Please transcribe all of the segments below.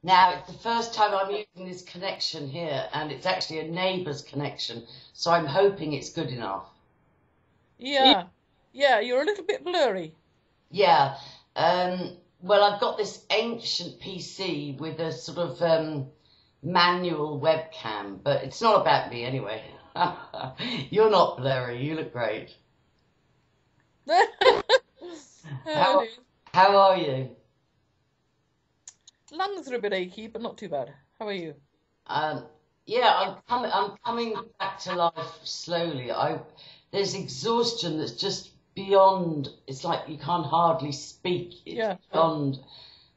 Now, it's the first time I'm using this connection here, and it's actually a neighbour's connection, so I'm hoping it's good enough. Yeah, yeah, you're a little bit blurry. Yeah. Well, I've got this ancient PC with a sort of manual webcam, but it's not about me anyway. You're not blurry. You look great. Oh How dear. how are you? Lungs are a bit achy, but not too bad. How are you? Um, yeah, I'm coming back to life slowly. There's exhaustion that's just beyond. It's like you can't hardly speak. It's Yeah, beyond.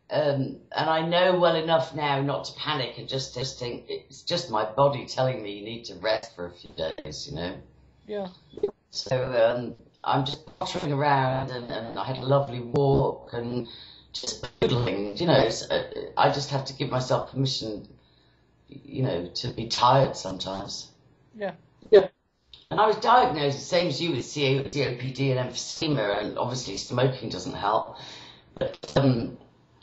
And I know well enough now not to panic and just think it's just my body telling me you need to rest for a few days, you know. yeah. So I'm just pottering around, and I had a lovely walk and just doodling, you know. I just have to give myself permission, you know, to be tired sometimes. Yeah. And I was diagnosed the same as you with COPD and emphysema, and obviously smoking doesn't help. But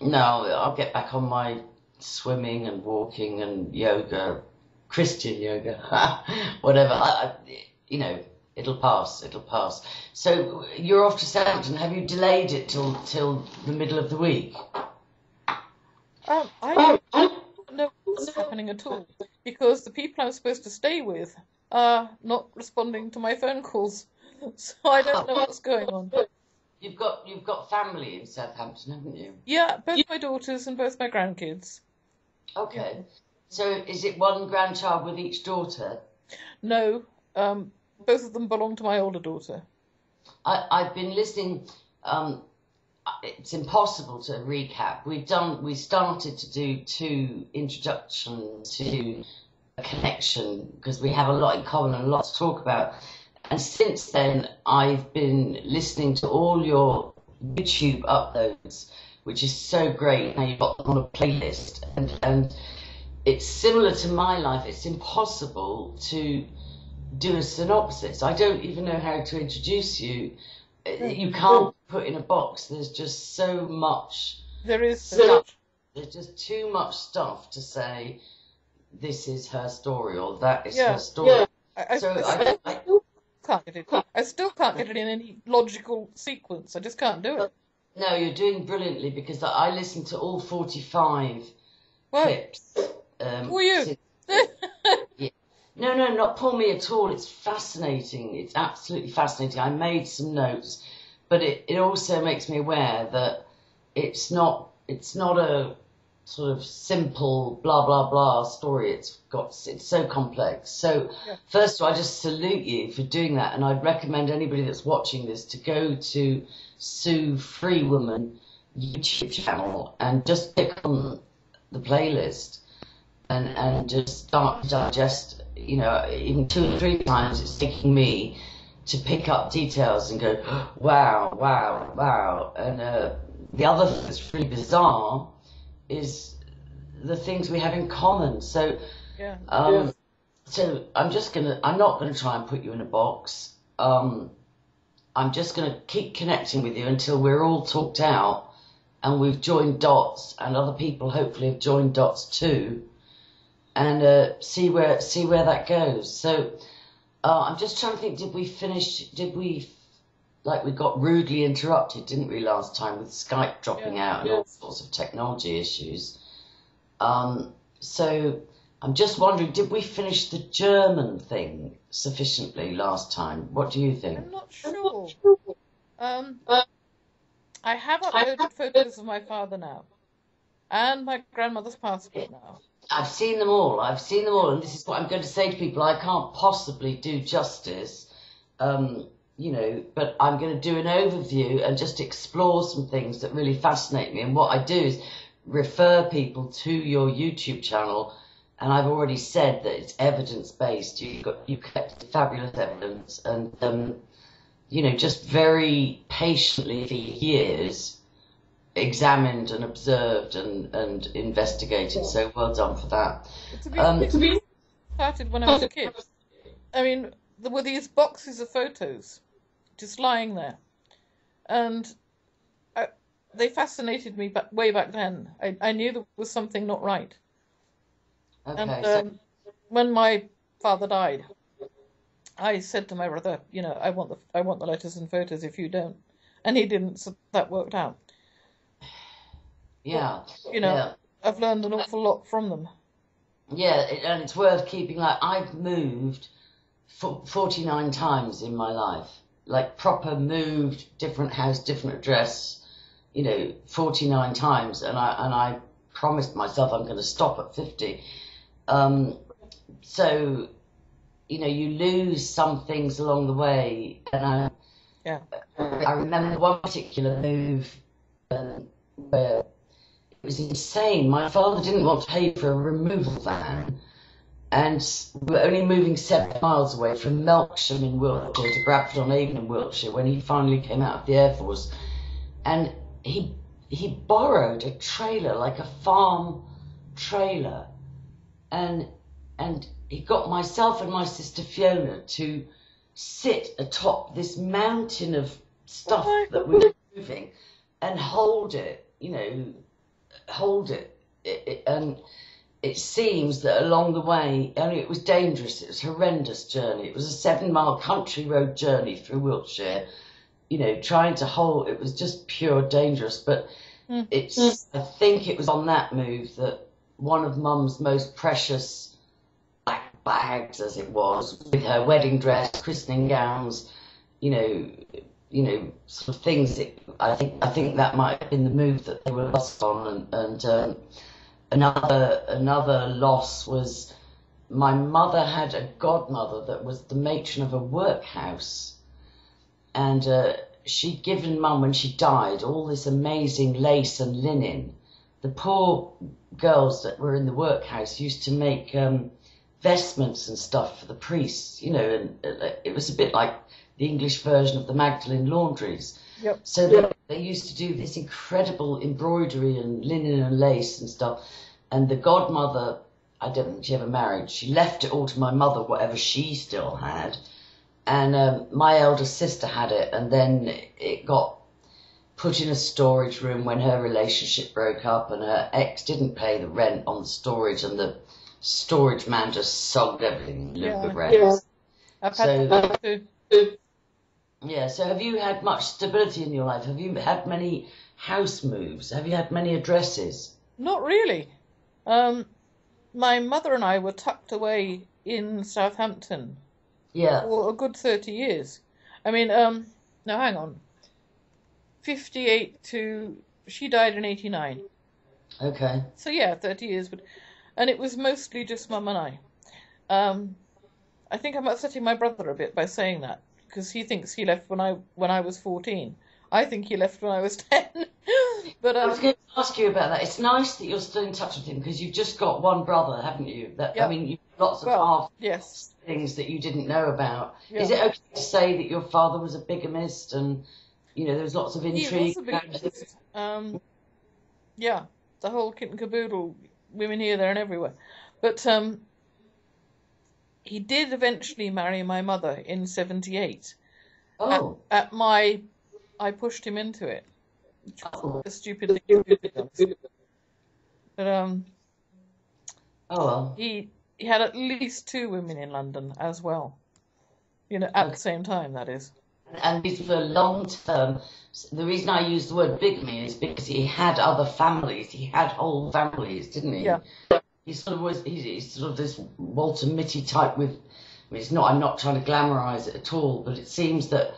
no, I'll get back on my swimming and walking and yoga, Christian yoga, whatever. You know, it'll pass. It'll pass. So you're off to Southampton. Have you delayed it till the middle of the week? I don't know what's happening at all because the people I'm supposed to stay with are not responding to my phone calls, so I don't know what's going on. You've got family in Southampton, haven't you? Yeah, both my daughters and both my grandkids. Yeah. Okay. So is it one grandchild with each daughter? No, both of them belong to my older daughter. I've been listening. It's impossible to recap. We started to do two introductions to a connection because we have a lot in common and a lot to talk about. And since then, I've been listening to all your YouTube uploads, which is so great. Now you've got them on a playlist, and it's similar to my life. It's impossible to do a synopsis. I don't even know how to introduce you. You can't put in a box. There's just so much There is stuff. There's just too much stuff to say. This is her story, or that is her story. Yeah. So I can't get it. I still can't get it in any logical sequence. I just can't do it. no, you're doing brilliantly because I listened to all 45 Well, clips. who are you? Since, yeah. No, not for me at all. It's fascinating. It's absolutely fascinating. I made some notes, but it also makes me aware that it's not a sort of simple blah blah blah story. It's so complex. So Yeah. first of all, I just salute you for doing that, and I'd recommend anybody that's watching this to go to Sue FREEWOMAN YouTube channel and just click on the playlist and just start to digest. You know, even 2 or 3 times it's taking me to pick up details and go, wow, wow, wow. And the other thing that's really bizarre is the things we have in common. So, Yeah. so I'm not gonna try and put you in a box. I'm just gonna keep connecting with you until we're all talked out and we've joined dots, and other people hopefully have joined dots too, and see where that goes. So, I'm just trying to think. We got rudely interrupted, didn't we, last time with Skype dropping out and all sorts of technology issues. So I'm just wondering, did we finish the German thing sufficiently last time? What do you think? I'm not sure. I have uploaded photos of my father now, and my grandmother's passport now. I've seen them all. And this is what I'm going to say to people. I can't possibly do justice. You know, but I'm going to do an overview and just explore some things that really fascinate me. And what I do is refer people to your YouTube channel. And I've already said that it's evidence-based. You collected fabulous evidence, and you know, just very patiently for years examined and observed and investigated. So well done for that. To be started when I was a kid. I mean, there were these boxes of photos just lying there, and they fascinated me way back then. I knew there was something not right. Okay, And so when my father died, I said to my brother, I want the letters and photos if you don't. And he didn't, so that worked out. But, yeah, you know, yeah, I've learned an awful lot from them. yeah, and it's worth keeping. Like I've moved 49 times in my life, like proper moved, different house, different address, 49 times, and I promised myself I'm going to stop at 50. So you lose some things along the way, and Yeah. I remember one particular move where it was insane. My father didn't want to pay for a removal van, and we were only moving 7 miles away from Melksham in Wiltshire to Bradford-on-Avon in Wiltshire when he finally came out of the Air Force, and he borrowed a trailer, like a farm trailer, and he got myself and my sister Fiona to sit atop this mountain of stuff that we were moving and hold it, and it seems that along the way, only it was dangerous, it was a horrendous journey. It was a 7-mile country road journey through Wiltshire, trying to hold, it was just pure dangerous. But I think it was on that move that one of Mum's most precious black bags, as it was, with her wedding dress, christening gowns, sort of things. I think that might have been the move that they were lost on. And another loss was my mother had a godmother that was the matron of a workhouse, and she'd given Mum, when she died, all this amazing lace and linen. The poor girls that were in the workhouse used to make vestments and stuff for the priests, and it was a bit like the English version of the Magdalene laundries. Yep. So they used to do this incredible embroidery and linen and lace and stuff. And the godmother, I don't think she ever married. She left it all to my mother, whatever she still had. And my elder sister had it, and then it got put in a storage room when her relationship broke up, and her ex didn't pay the rent on the storage, and the storage man just sold everything. Yeah. I've had that too. Yeah, so have you had much stability in your life? Have you had many house moves? Have you had many addresses? Not really. My mother and I were tucked away in Southampton for a good 30 years. I mean, no, hang on. 58 to... She died in 89. Okay. So yeah, 30 years. And it was mostly just Mum and I. I think I'm upsetting my brother a bit by saying that, because he thinks he left when I was 14. I think he left when I was 10. But I was going to ask you about that. It's nice that you're still in touch with him, because you've just got one brother, haven't you? That Yep. I mean, you've lots of half yes. things that you didn't know about. Yeah. Is it okay to say that your father was a bigamist, and there was lots of intrigue? He was a bigamist. Yeah, the whole kit and caboodle, women here, there, and everywhere. But he did eventually marry my mother in 78. Oh. I pushed him into it. Which was a stupid thing to do, to be honest. But oh well. He had at least 2 women in London as well. At the same time, that is. And these were long term. The reason I use the word bigamy is because he had other families. He had whole families, didn't he? Yeah. He sort of was. He's sort of this Walter Mitty type with. I mean, it's not. I'm not trying to glamorise it at all, but it seems that.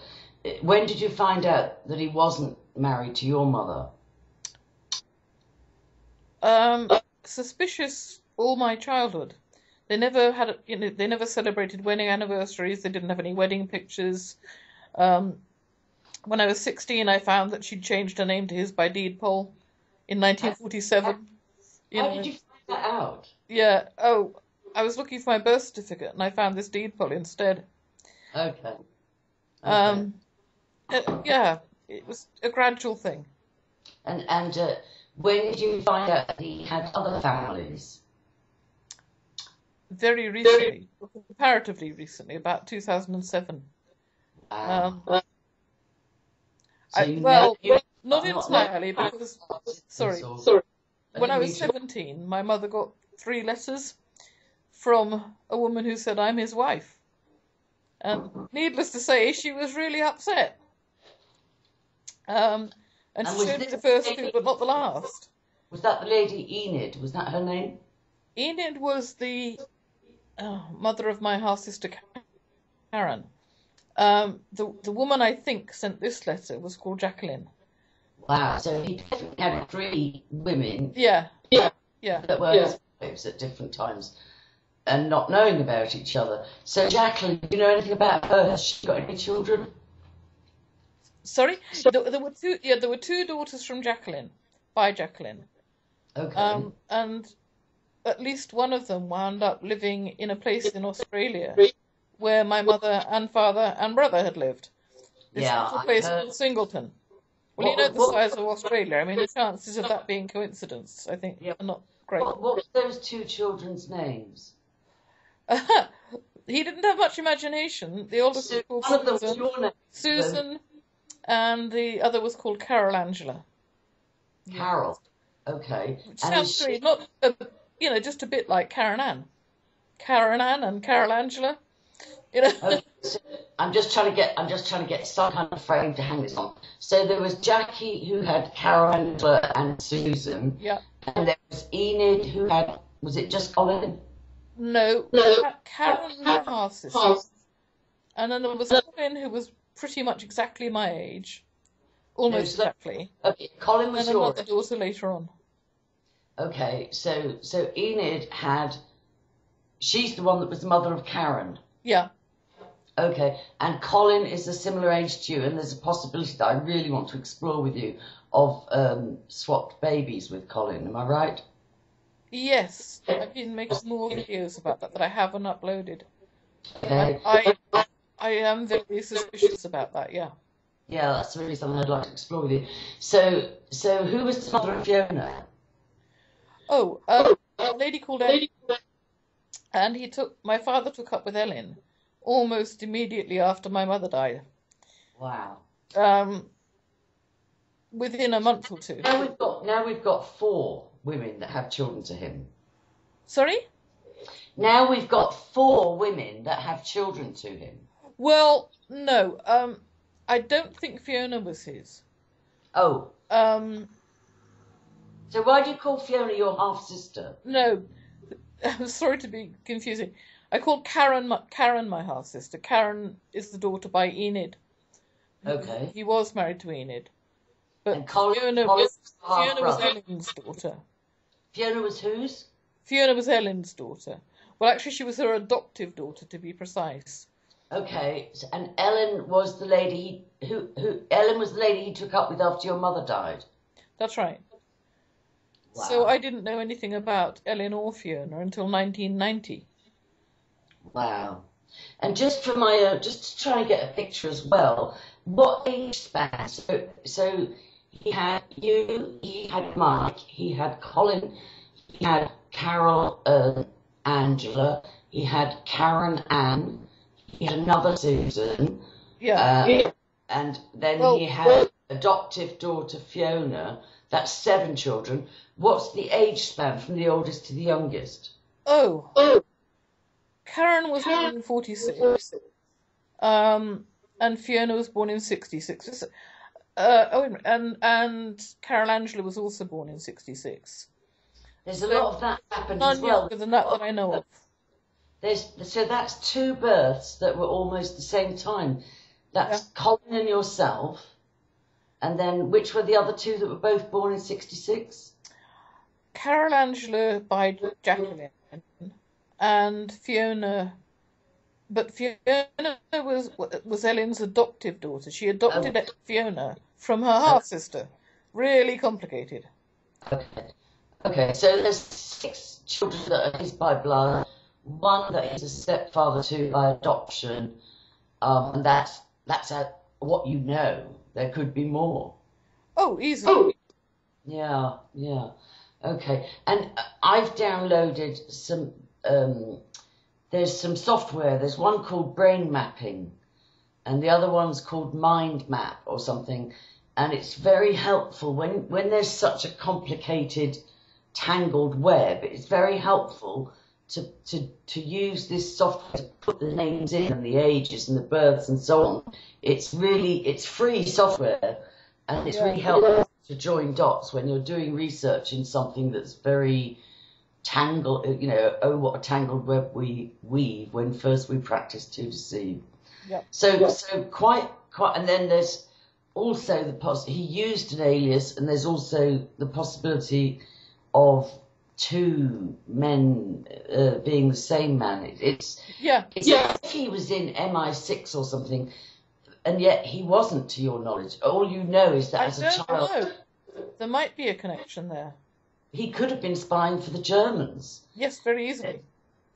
When did you find out that he wasn't married to your mother? Suspicious all my childhood. They never had. They never celebrated wedding anniversaries. They didn't have any wedding pictures. When I was 16, I found that she'd changed her name to his by deed poll in 1947. How did you find that out? Yeah. Oh, I was looking for my birth certificate, and I found this deed poll instead. Okay. Yeah, it was a gradual thing. And when did you find out that he had other families? Very recently, comparatively recently, about 2007. Wow. Not entirely, because sorry. When I was 17, my mother got 3 letters from a woman who said I'm his wife. And needless to say, she was really upset. And she showed me the first 2, but not the last. Was that the lady Enid? Was that her name? Enid was the mother of my half-sister Karen. The woman I think sent this letter was called Jacqueline. Wow, so he definitely had 3 women. Yeah. That were his wives at different times and not knowing about each other. So Jacqueline, do you know anything about her? Has she got any children? Sorry? There were 2. Yeah, there were 2 daughters from Jacqueline, by Jacqueline. Okay. And at least one of them wound up living in a place in Australia where my mother and father and brother had lived. This little place called Singleton. Well, you know the size of Australia. I mean, the chances of that being coincidence, I think, are not great. What were those 2 children's names? He didn't have much imagination. The oldest was called Susan, and the other was called Carol Angela. Carol, okay. Which sounds to me not, just a bit like Karen Ann. Karen Ann and Carol Angela. Okay, so I'm just trying to get some kind of frame to hang this on. So there was Jackie who had Carol Angela and Susan. Yeah. And there was Enid who had, was it just Colin? No. Karen was my half-sister. And then there was Colin, who was pretty much exactly my age. Almost exactly. Okay, Colin was yours. And another daughter later on. Okay, so Enid she's the one that was the mother of Karen. Yeah. Okay, and Colin is a similar age to you, and there's a possibility that I really want to explore with you of swapped babies with Colin. Am I right? Yes, I've been making more videos about that I haven't uploaded. Okay. I am very suspicious about that. Yeah. Yeah, that's really something I'd like to explore with you. So who was the mother of Fiona? Oh, a lady called Ellen. And my father took up with Ellen almost immediately after my mother died. Wow. Within a month or 2. Now we've got 4 women that have children to him. Sorry? Now we've got 4 women that have children to him. Well, no. I don't think Fiona was his. Oh. So why do you call Fiona your half-sister? No. I'm sorry to be confusing. I called Karen my half-sister. Karen is the daughter by Enid. Okay. He was married to Enid. But Fiona was Ellen's daughter. Fiona was whose? Fiona was Ellen's daughter. Well, actually, she was her adoptive daughter, to be precise. Okay, and Ellen was the lady Ellen was the lady he took up with after your mother died. That's right. Wow. So I didn't know anything about Ellen or Fiona until 1990. Wow. And just for my just to try and get a picture as well, what age span? So he had you, he had Mike, he had Colin, he had Carol Angela, he had Karen Ann, he had another Susan. Yeah. And then he had adoptive daughter Fiona. That's 7 children. What's the age span from the oldest to the youngest? Oh. Karen was born in 46. And Fiona was born in 66. And Carol Angela was also born in 66. There's a lot of that happened none as well. Younger than that I know of. So that's 2 births that were almost the same time. That's Colin and yourself. And then which were the other 2 that were both born in 66? Carol Angela by Jacqueline and Fiona. But Fiona was Ellen's adoptive daughter. She adopted Fiona from her half-sister. Really complicated. Okay, so there's 6 children that are his by blood, 1 that he's a stepfather to by adoption, and that's what you know. There could be more. Oh, easily. Yeah. Okay, and I've downloaded some. There's some software. There's one called Brain Mapping, and the other one's called Mind Map or something. And it's very helpful when there's such a complicated, tangled web. It's very helpful to use this software to put the names in and the ages and the births and so on. It's free software, and it's really helpful to join dots when you're doing research in something that's very tangled. You know, oh, what a tangled web we weave when first we practice to deceive. Yeah. So quite, and then there's also he used an alias, and there's also the possibility of two men being the same man. It's if he was in MI6 or something, and yet he wasn't, to your knowledge. All you know is that as a child, know. There might be a connection there. He could have been spying for the Germans. Yes, very easily.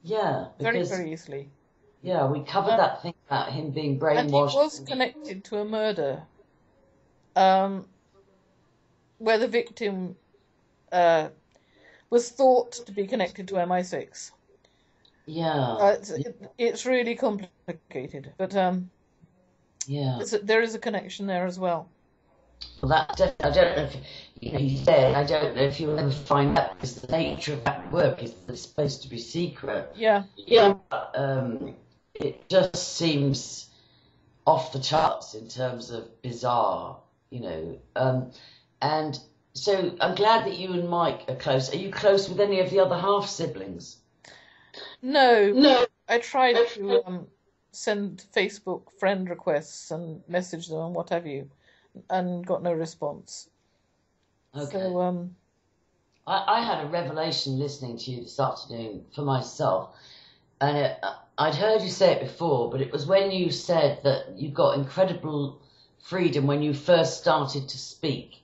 Yeah, because, very easily. Yeah, we covered that thing about him being brainwashed. And he was connected to a murder, where the victim was thought to be connected to MI6. Yeah. It's really complicated, but there is a connection there as well. Well, I don't know if he's dead. I don't know if you'll ever find out, because the nature of that work is that it's supposed to be secret. Yeah. It just seems off the charts in terms of bizarre, and so I'm glad that you and Mike are close. Are you close with any of the other half siblings? No. I tried to send Facebook friend requests and message them and what have you, and got no response. Okay. So I had a revelation listening to you this afternoon for myself, and I'd heard you say it before, but it was when you said that you got incredible freedom when you first started to speak.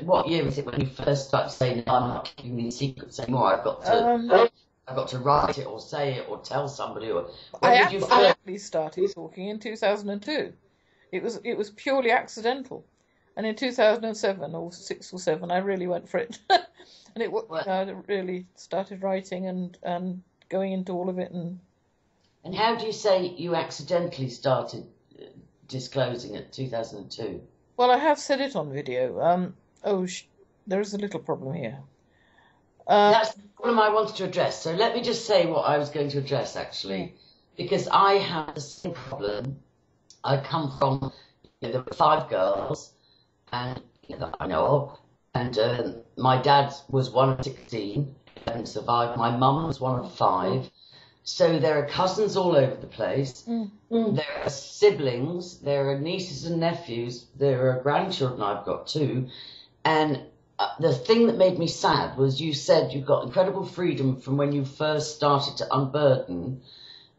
What year is it when you first started saying, "I'm not keeping these secrets anymore. I've got to write it or say it or tell somebody"? Or I actually started talking in 2002. It was purely accidental, and in 2007 or 6 or 7, I really went for it, and I really started writing and going into all of it. And how do you say you accidentally started disclosing it 2002? Well, I have said it on video. There is a little problem here. That's the problem I wanted to address. So let me just say what I was going to address, actually, because I have the same problem. I come from, there were 5 girls, and that I know of, and my dad was one of 16 and survived. My mum was one of 5. So there are cousins all over the place. There are siblings. There are nieces and nephews. There are grandchildren I've got too. And the thing that made me sad was you said you got incredible freedom from when you first started to unburden,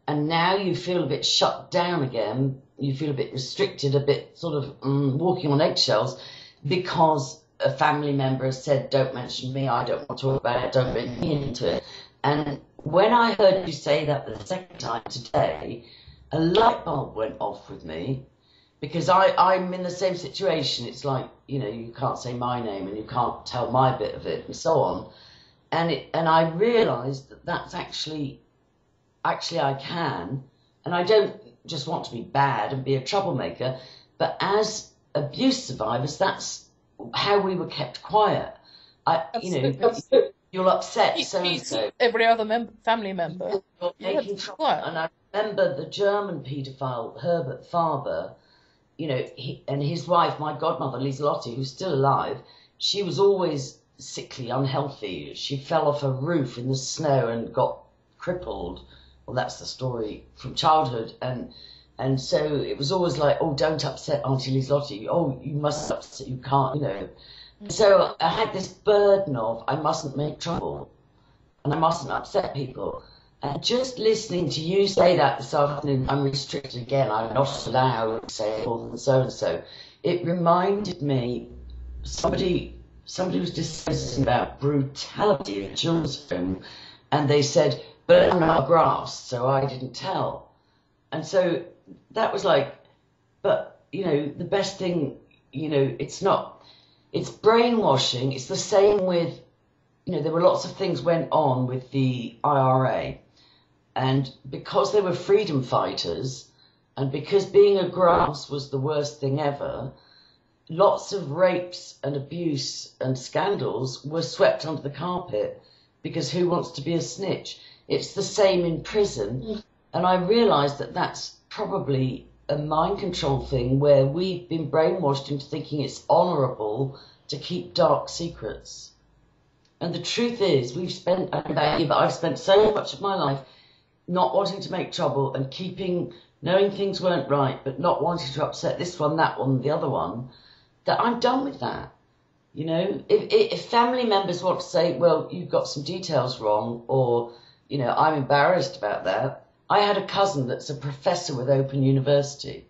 and now you feel a bit shut down again. You feel a bit restricted, a bit sort of walking on eggshells, because a family member has said, "Don't mention me, I don't want to talk about it, don't bring me into it." And when I heard you say that the second time today, a light bulb went off with me, because I'm in the same situation. It's like, you can't say my name and you can't tell my bit of it and so on. And I realised that that's actually I can, and I don't just want to be bad and be a troublemaker, but as abuse survivors, that's how we were kept quiet. You'll upset so-and-so. Every other family member. Making trouble. And I remember the German paedophile, Herbert Faber, and his wife, my godmother, Lieselotte, who's still alive, she was always sickly, unhealthy. She fell off a roof in the snow and got crippled. Well, that's the story from childhood. And so it was always like, "Oh, don't upset Auntie Lieselotte. Oh, you must upset, you can't, So I had this burden of, I mustn't make trouble and I mustn't upset people. And just listening to you say that this afternoon, I'm restricted again, I'm not allowed to say more than so-and-so, it reminded me, somebody was discussing about brutality in children's home, and they said, "But I'm not grass, so I didn't tell." And so that was like, but, the best thing, it's brainwashing. It's the same with, there were lots of things went on with the IRA. And because they were freedom fighters, and because being a grass was the worst thing ever, lots of rapes and abuse and scandals were swept under the carpet because who wants to be a snitch? It's the same in prison. And I realised that that's probably a mind control thing where we've been brainwashed into thinking it's honourable to keep dark secrets. And the truth is, I've spent so much of my life not wanting to make trouble and knowing things weren't right, but not wanting to upset this one, that one, the other one, that I'm done with that. You know, if family members want to say, well, you've got some details wrong, or, you know, I'm embarrassed about that. I had a cousin that's a professor with Open University.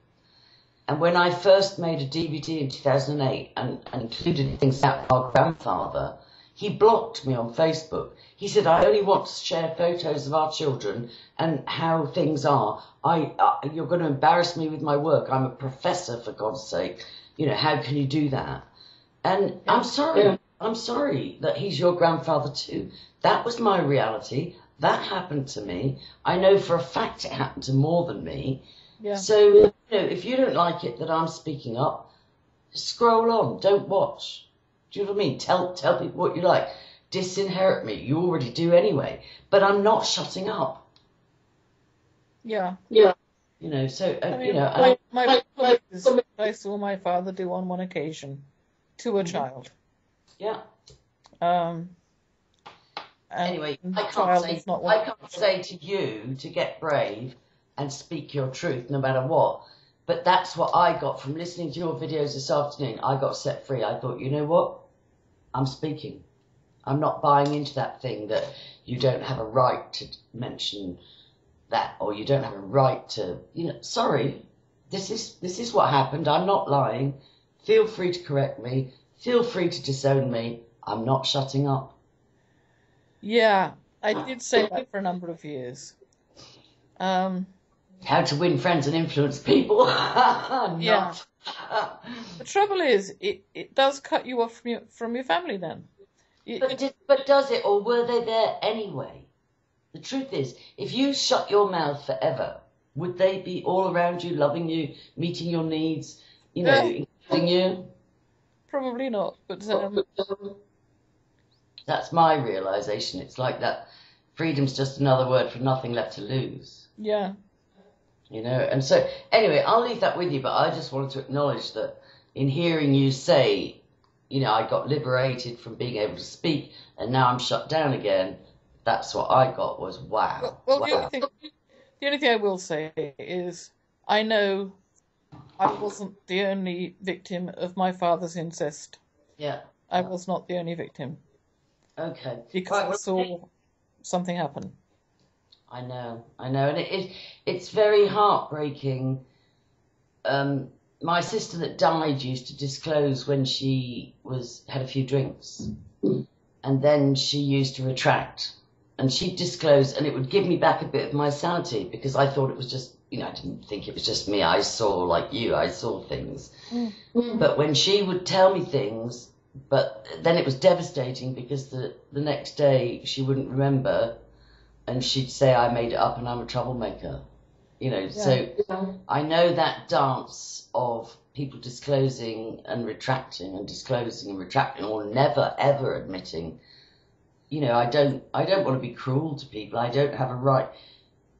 And when I first made a DVD in 2008 and included things about our grandfather, he blocked me on Facebook. He said, I only want to share photos of our children and how things are. You're going to embarrass me with my work. I'm a professor, for God's sake. You know, how can you do that? And I'm sorry. Yeah. I'm sorry that he's your grandfather too. That was my reality. That happened to me. I know for a fact it happened to more than me. Yeah. So, you know, if you don't like it that I'm speaking up, scroll on. Don't watch. Do you know what I mean? Tell people what you like. Disinherit me. You already do anyway. But I'm not shutting up. Yeah. Yeah. You know, so, you know. I saw my father do on one occasion to a child. Yeah. Anyway, I can't say to you to get brave and speak your truth no matter what. But that's what I got from listening to your videos this afternoon. I got set free. I thought, you know what? I'm speaking. I'm not buying into that thing that you don't have a right to mention that, or you don't have a right to, you know, sorry, this is what happened. I'm not lying. Feel free to correct me. Feel free to disown me. I'm not shutting up. Yeah, I did say that for a number of years. How to win friends and influence people. Yeah. The trouble is, it does cut you off from your family then. But does it, or were they there anyway? The truth is, if you shut your mouth forever, would they be all around you, loving you, meeting your needs, you know, including you? Probably not, but that's my realisation. It's like that freedom's just another word for nothing left to lose. Yeah. You know, and so, anyway, I'll leave that with you, but I just wanted to acknowledge that in hearing you say, you know, I got liberated from being able to speak and now I'm shut down again, that's what I got was wow. Well, wow. The only thing I will say is I know I wasn't the only victim of my father's incest. Yeah. I was not the only victim. Okay. Because I saw something happen. I know, and it's very heartbreaking. My sister that died used to disclose when she had a few drinks, and then she used to retract, and she'd disclose, and it would give me back a bit of my sanity because I thought it was just, you know, I didn't think it was just me. I saw, like you, I saw things, but when she would tell me things, but then it was devastating because the next day she wouldn't remember. And she'd say, I made it up and I'm a troublemaker. You know, so I know that dance of people disclosing and retracting and disclosing and retracting or never, ever admitting. You know, I don't want to be cruel to people. I don't have a right.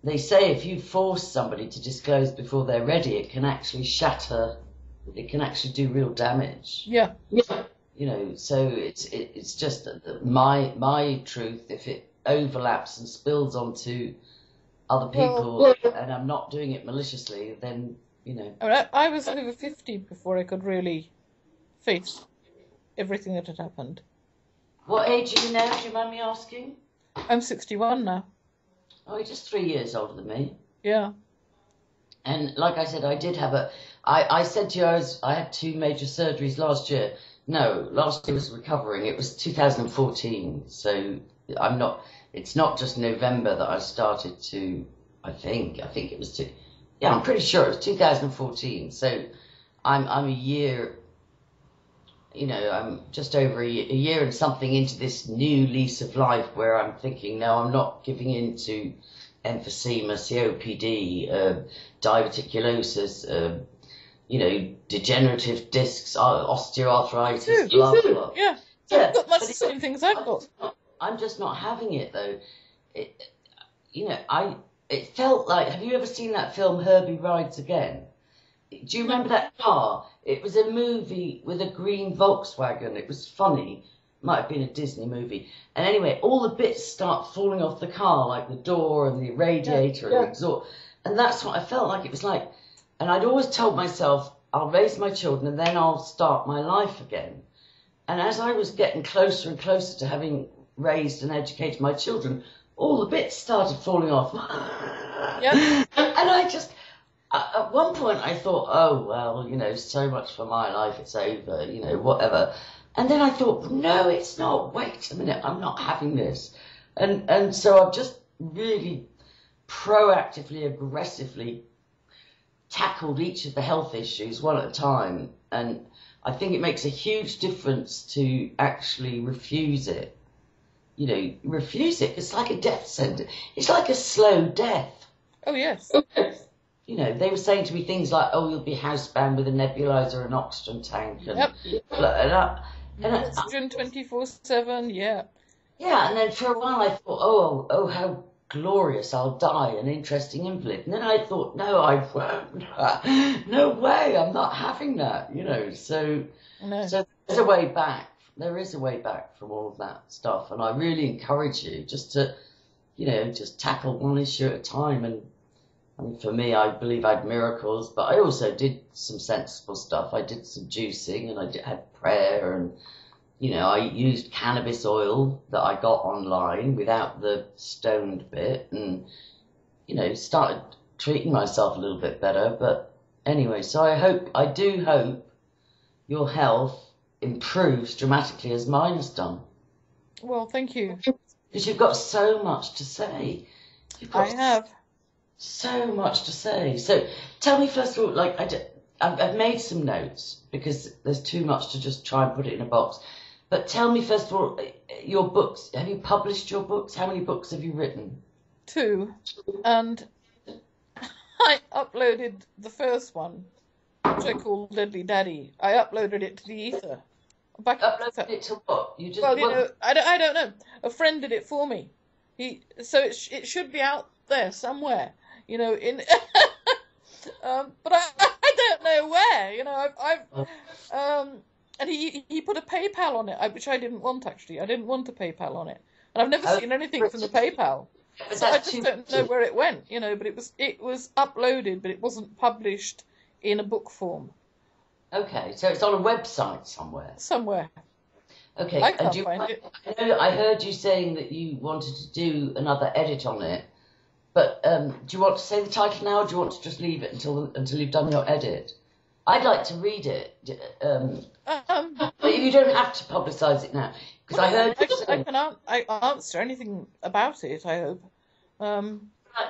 They say if you force somebody to disclose before they're ready, it can actually shatter. It can actually do real damage. Yeah. You know, so it's just that my truth, if it overlaps and spills onto other people, and I'm not doing it maliciously, then, you know. I was over 50 before I could really face everything that had happened. What age are you now, do you mind me asking? I'm 61 now. Oh, you're just 3 years older than me. Yeah. And like I said, I did have I said to you I had 2 major surgeries last year. No, last year was recovering. It was 2014, so it's not just November that I started to, I think it was I'm pretty sure it was 2014. So I'm a year, you know, I'm just over a year and something into this new lease of life where I'm thinking, no, I'm not giving in to emphysema, COPD, diverticulosis, you know, degenerative discs, osteoarthritis, blah, blah. Yeah. Yeah, I've got much the same things I've got. I'm just not having it, though. It felt like, have you ever seen that film Herbie Rides Again? Do you remember that car? It was a movie with a green Volkswagen. It was funny. Might have been a Disney movie. And anyway, all the bits start falling off the car, like the door and the radiator and the exhaust. And that's what I felt like. It was like, and I'd always told myself, I'll raise my children and then I'll start my life again. And as I was getting closer and closer to having raised and educated my children, all the bits started falling off. And I just, at one point I thought, oh, well, so much for my life, it's over, whatever. And then I thought, no, it's not. Wait a minute, I'm not having this. And so I've just really proactively, aggressively tackled each of the health issues one at a time. And I think it makes a huge difference to actually refuse it. Refuse it. It's like a death sentence. It's like a slow death. Oh, yes. They were saying to me things like, oh, you'll be housebound with a nebulizer and oxygen tank. And oxygen 24/7, yeah. Yeah, and then for a while I thought, oh, how glorious, I'll die, an interesting invalid. And then I thought, no, I won't. No way, I'm not having that, So there's a way back. There is a way back from all of that stuff. And I really encourage you just to, just tackle one issue at a time. And I mean, for me, I believe I had miracles, but I also did some sensible stuff. I did some juicing and I had prayer and, I used cannabis oil that I got online without the stoned bit and, started treating myself a little bit better. But anyway, so I do hope your health improves dramatically as mine has done. Well, thank you. Because you've got so much to say. I have. So much to say. So tell me first of all, I've made some notes because there's too much to just try and put it in a box. But tell me first of all, your books. Have you published your books? How many books have you written? 2. And I uploaded the first one, which I called Deadly Daddy. I uploaded it to the ether. Uploaded it to what? You just I don't know. A friend did it for me. It should be out there somewhere. But I don't know where. And he put a PayPal on it, which I didn't want actually. I didn't want a PayPal on it, and I've never seen anything from the PayPal. So I just don't know where it went. But it was uploaded, but it wasn't published in a book form. Okay, so it's on a website somewhere. Somewhere. Okay, I can't find it. I heard you saying that you wanted to do another edit on it. But do you want to say the title now, or do you want to just leave it until you've done your edit? I'd like to read it. But you don't have to publicise it now, because I heard. I answer anything about it. I hope.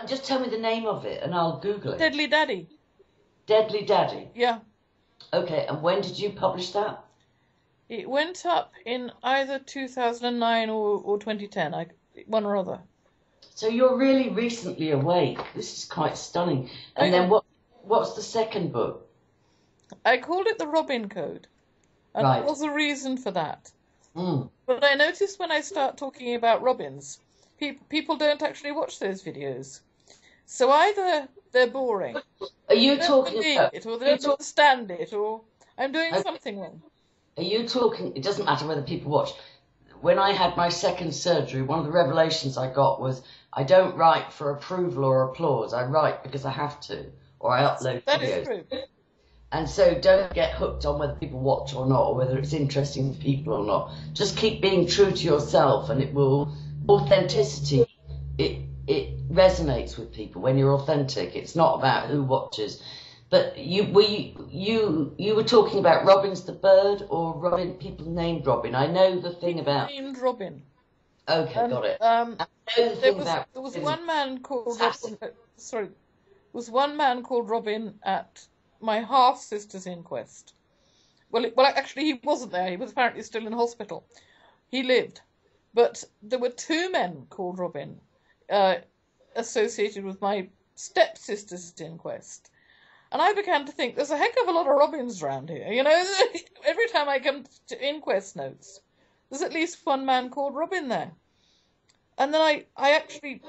Just tell me the name of it, and I'll Google it. Deadly Daddy. Deadly Daddy. Yeah. Okay, and when did you publish that? It went up in either 2009 or 2010. One or other. So you're really recently awake. This is quite stunning. And then what's the second book? I called it The Robin Code. And there was a reason for that. But I noticed when I start talking about robins, people don't actually watch those videos. So either they're boring, are you talking about it, or they don't understand it, or I'm doing something wrong. Are you talking, it doesn't matter whether people watch. When I had my second surgery, one of the revelations I got was I don't write for approval or applause. I write because I have to, or I upload videos. That is true. And so don't get hooked on whether people watch or not, or whether it's interesting to people or not. Just keep being true to yourself, and it will, authenticity, it resonates with people when you're authentic. It's not about who watches. But you were talking about Robin's the bird, or Robin, people named Robin. I know the thing about... Named Robin. Okay, got it. There was one man called Robin, was one man called Robin at my half-sister's inquest. Well, actually, he wasn't there. He was apparently still in hospital. He lived. But there were 2 men called Robin associated with my stepsister's inquest. And I began to think, there's a heck of a lot of Robins around here. You know, every time I come to inquest notes, there's at least one man called Robin there. And then I actually,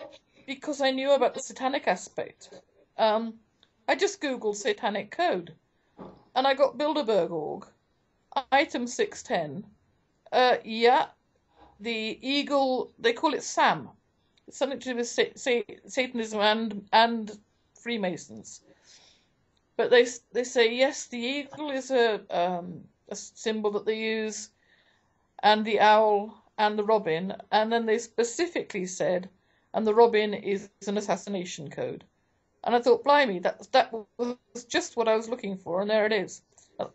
because I knew about the satanic aspect, I just Googled satanic code. And I got Bilderberg.org, item 610. Yeah, the eagle, they call it Sam. It's something to do with Satanism and Freemasons. But they say, yes, the eagle is a symbol that they use, and the owl and the robin. And then they specifically said, and the robin is an assassination code. And I thought, blimey, that was just what I was looking for, and there it is.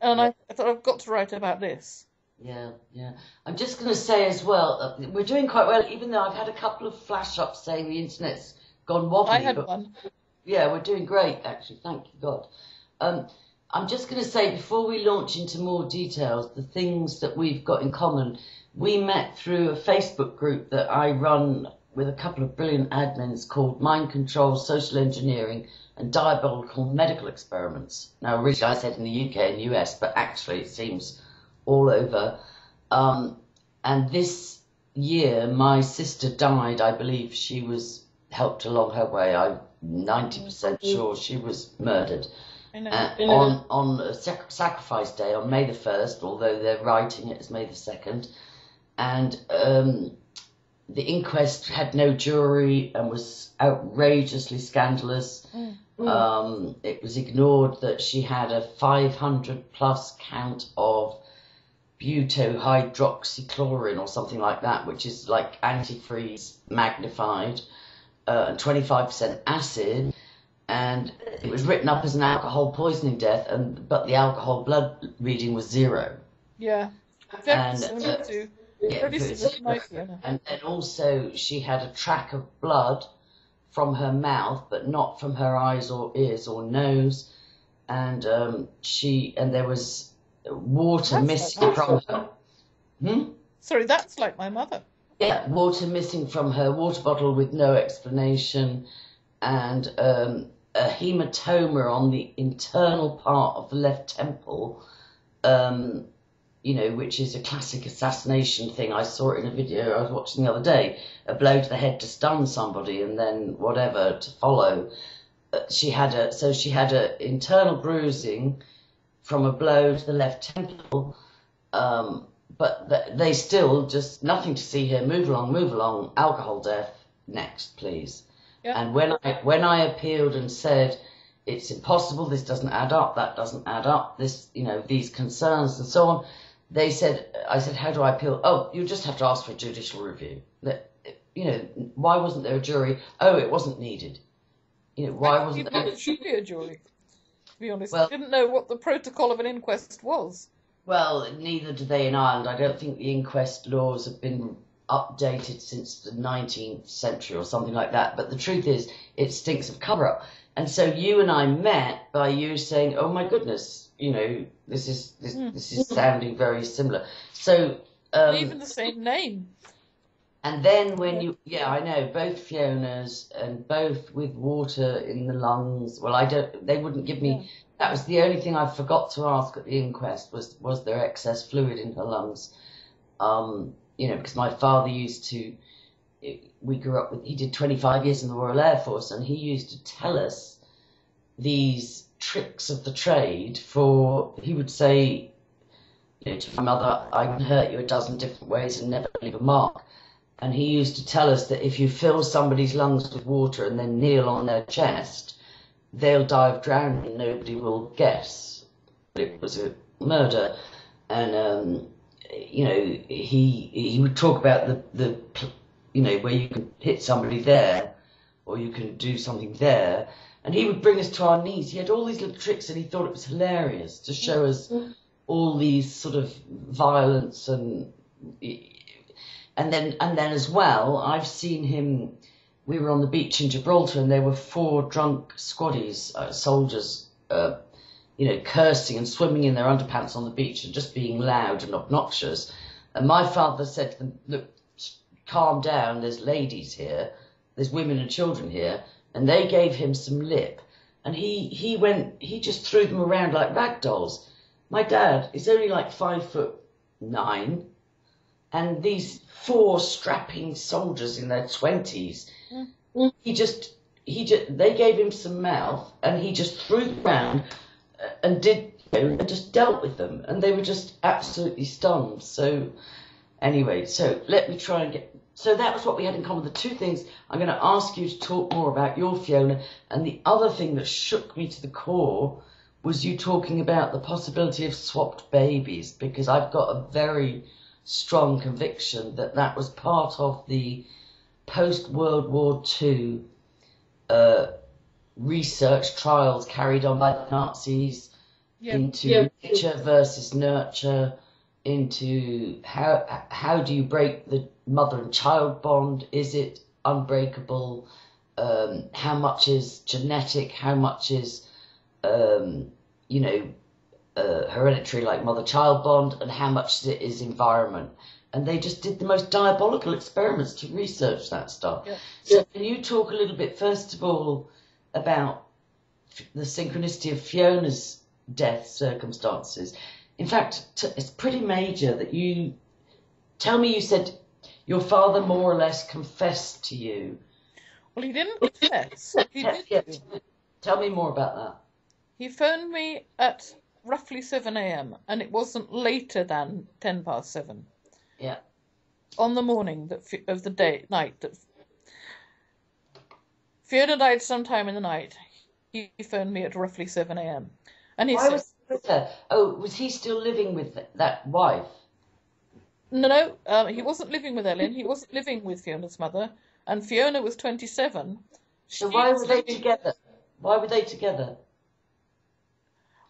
And I thought, I've got to write about this. Yeah, yeah. I'm just going to say as well, we're doing quite well, even though I've had a couple of flash-ups saying the internet's gone wobbly. I had one. Yeah, we're doing great, actually. Thank you, God. I'm just going to say, before we launch into more details, the things that we've got in common. We met through a Facebook group that I run with a couple of brilliant admins called Mind Control, Social Engineering and Diabolical Medical Experiments. Now, originally I said in the UK and US, but actually it seems all over. And this year, my sister died. I believe she was helped along her way. I'm 90% sure she was murdered. On a sacrifice day on May the 1st, although they're writing it as May the 2nd. And the inquest had no jury and was outrageously scandalous. It was ignored that she had a 500 plus count of butohydroxychloroquine or something like that, which is like antifreeze magnified, and 25% acid. And it was written up as an alcohol poisoning death, but the alcohol blood reading was 0. Yeah. And also she had a track of blood from her mouth, but not from her eyes or ears or nose. And there was water missing from her. Sorry, that's like my mother. Yeah, water missing from her water bottle with no explanation, and a hematoma on the internal part of the left temple, which is a classic assassination thing. I saw it in a video I was watching the other day, a blow to the head to stun somebody and then whatever to follow. She had a internal bruising from a blow to the left temple, but they still just nothing to see here. Move along, alcohol death, next, please. Yep. And when I appealed and said, it's impossible, this doesn't add up, that doesn't add up, this, these concerns and so on, I said, how do I appeal? Oh, you just have to ask for a judicial review. Why wasn't there a jury? Oh, it wasn't needed. Why wasn't there? It should be a jury, to be honest. I didn't know what the protocol of an inquest was. Well, neither do they in Ireland. I don't think the inquest laws have been updated since the 19th century or something like that. But the truth is, it stinks of cover-up. And so you and I met by you saying, oh my goodness, this is sounding very similar. So even the same name. And then when I know, both Fionas and both with water in the lungs. Well, they wouldn't give me, that was the only thing I forgot to ask at the inquest was there excess fluid in her lungs? Because my father we grew up with, he did 25 years in the Royal Air Force, and he used to tell us these tricks of the trade he would say, to my mother, I can hurt you a dozen different ways and never leave a mark. And he used to tell us that if you fill somebody's lungs with water and then kneel on their chest, they'll die of drowning and nobody will guess. It was a murder. And, he would talk about the where you can hit somebody there or you can do something there. And he would bring us to our knees. He had all these little tricks and he thought it was hilarious to show us all these sort of violence and then as well, I've seen him. We were on the beach in Gibraltar, and there were 4 drunk squaddies, soldiers, cursing and swimming in their underpants on the beach and just being loud and obnoxious. And my father said to them, "Look, calm down. There's ladies here. There's women and children here." And they gave him some lip. and he just threw them around like rag dolls. My dad is only like 5'9", and these 4 strapping soldiers in their 20s, they gave him some mouth, and he just threw them around and and just dealt with them, and they were just absolutely stunned. So anyway, so let me try and get. So that was what we had in common. The two things I'm going to ask you to talk more about your Fiona, and the other thing that shook me to the core was you talking about the possibility of swapped babies, because I've got a very strong conviction that that was part of the post-World War II research trials carried on by the Nazis into nature versus nurture, into how do you break the mother and child bond? Is it unbreakable? How much is genetic? How much is hereditary, like mother-child bond, and how much is environment? And they just did the most diabolical experiments to research that stuff. Yeah. So can you talk a little bit, first of all, about the synchronicity of Fiona's death circumstances? In fact, it's pretty major that you said your father more or less confessed to you. Well, he didn't confess. He did. Tell me more about that. He phoned me at roughly 7 a.m. and it wasn't later than 10 past 7. Yeah. On the morning of the night that Fiona died sometime in the night, he phoned me at roughly 7 a.m. And he said, was he with her? Oh, was he still living with that wife? No, he wasn't living with Ellen. He wasn't living with Fiona's mother. And Fiona was 27. So why were they together? Why were they together?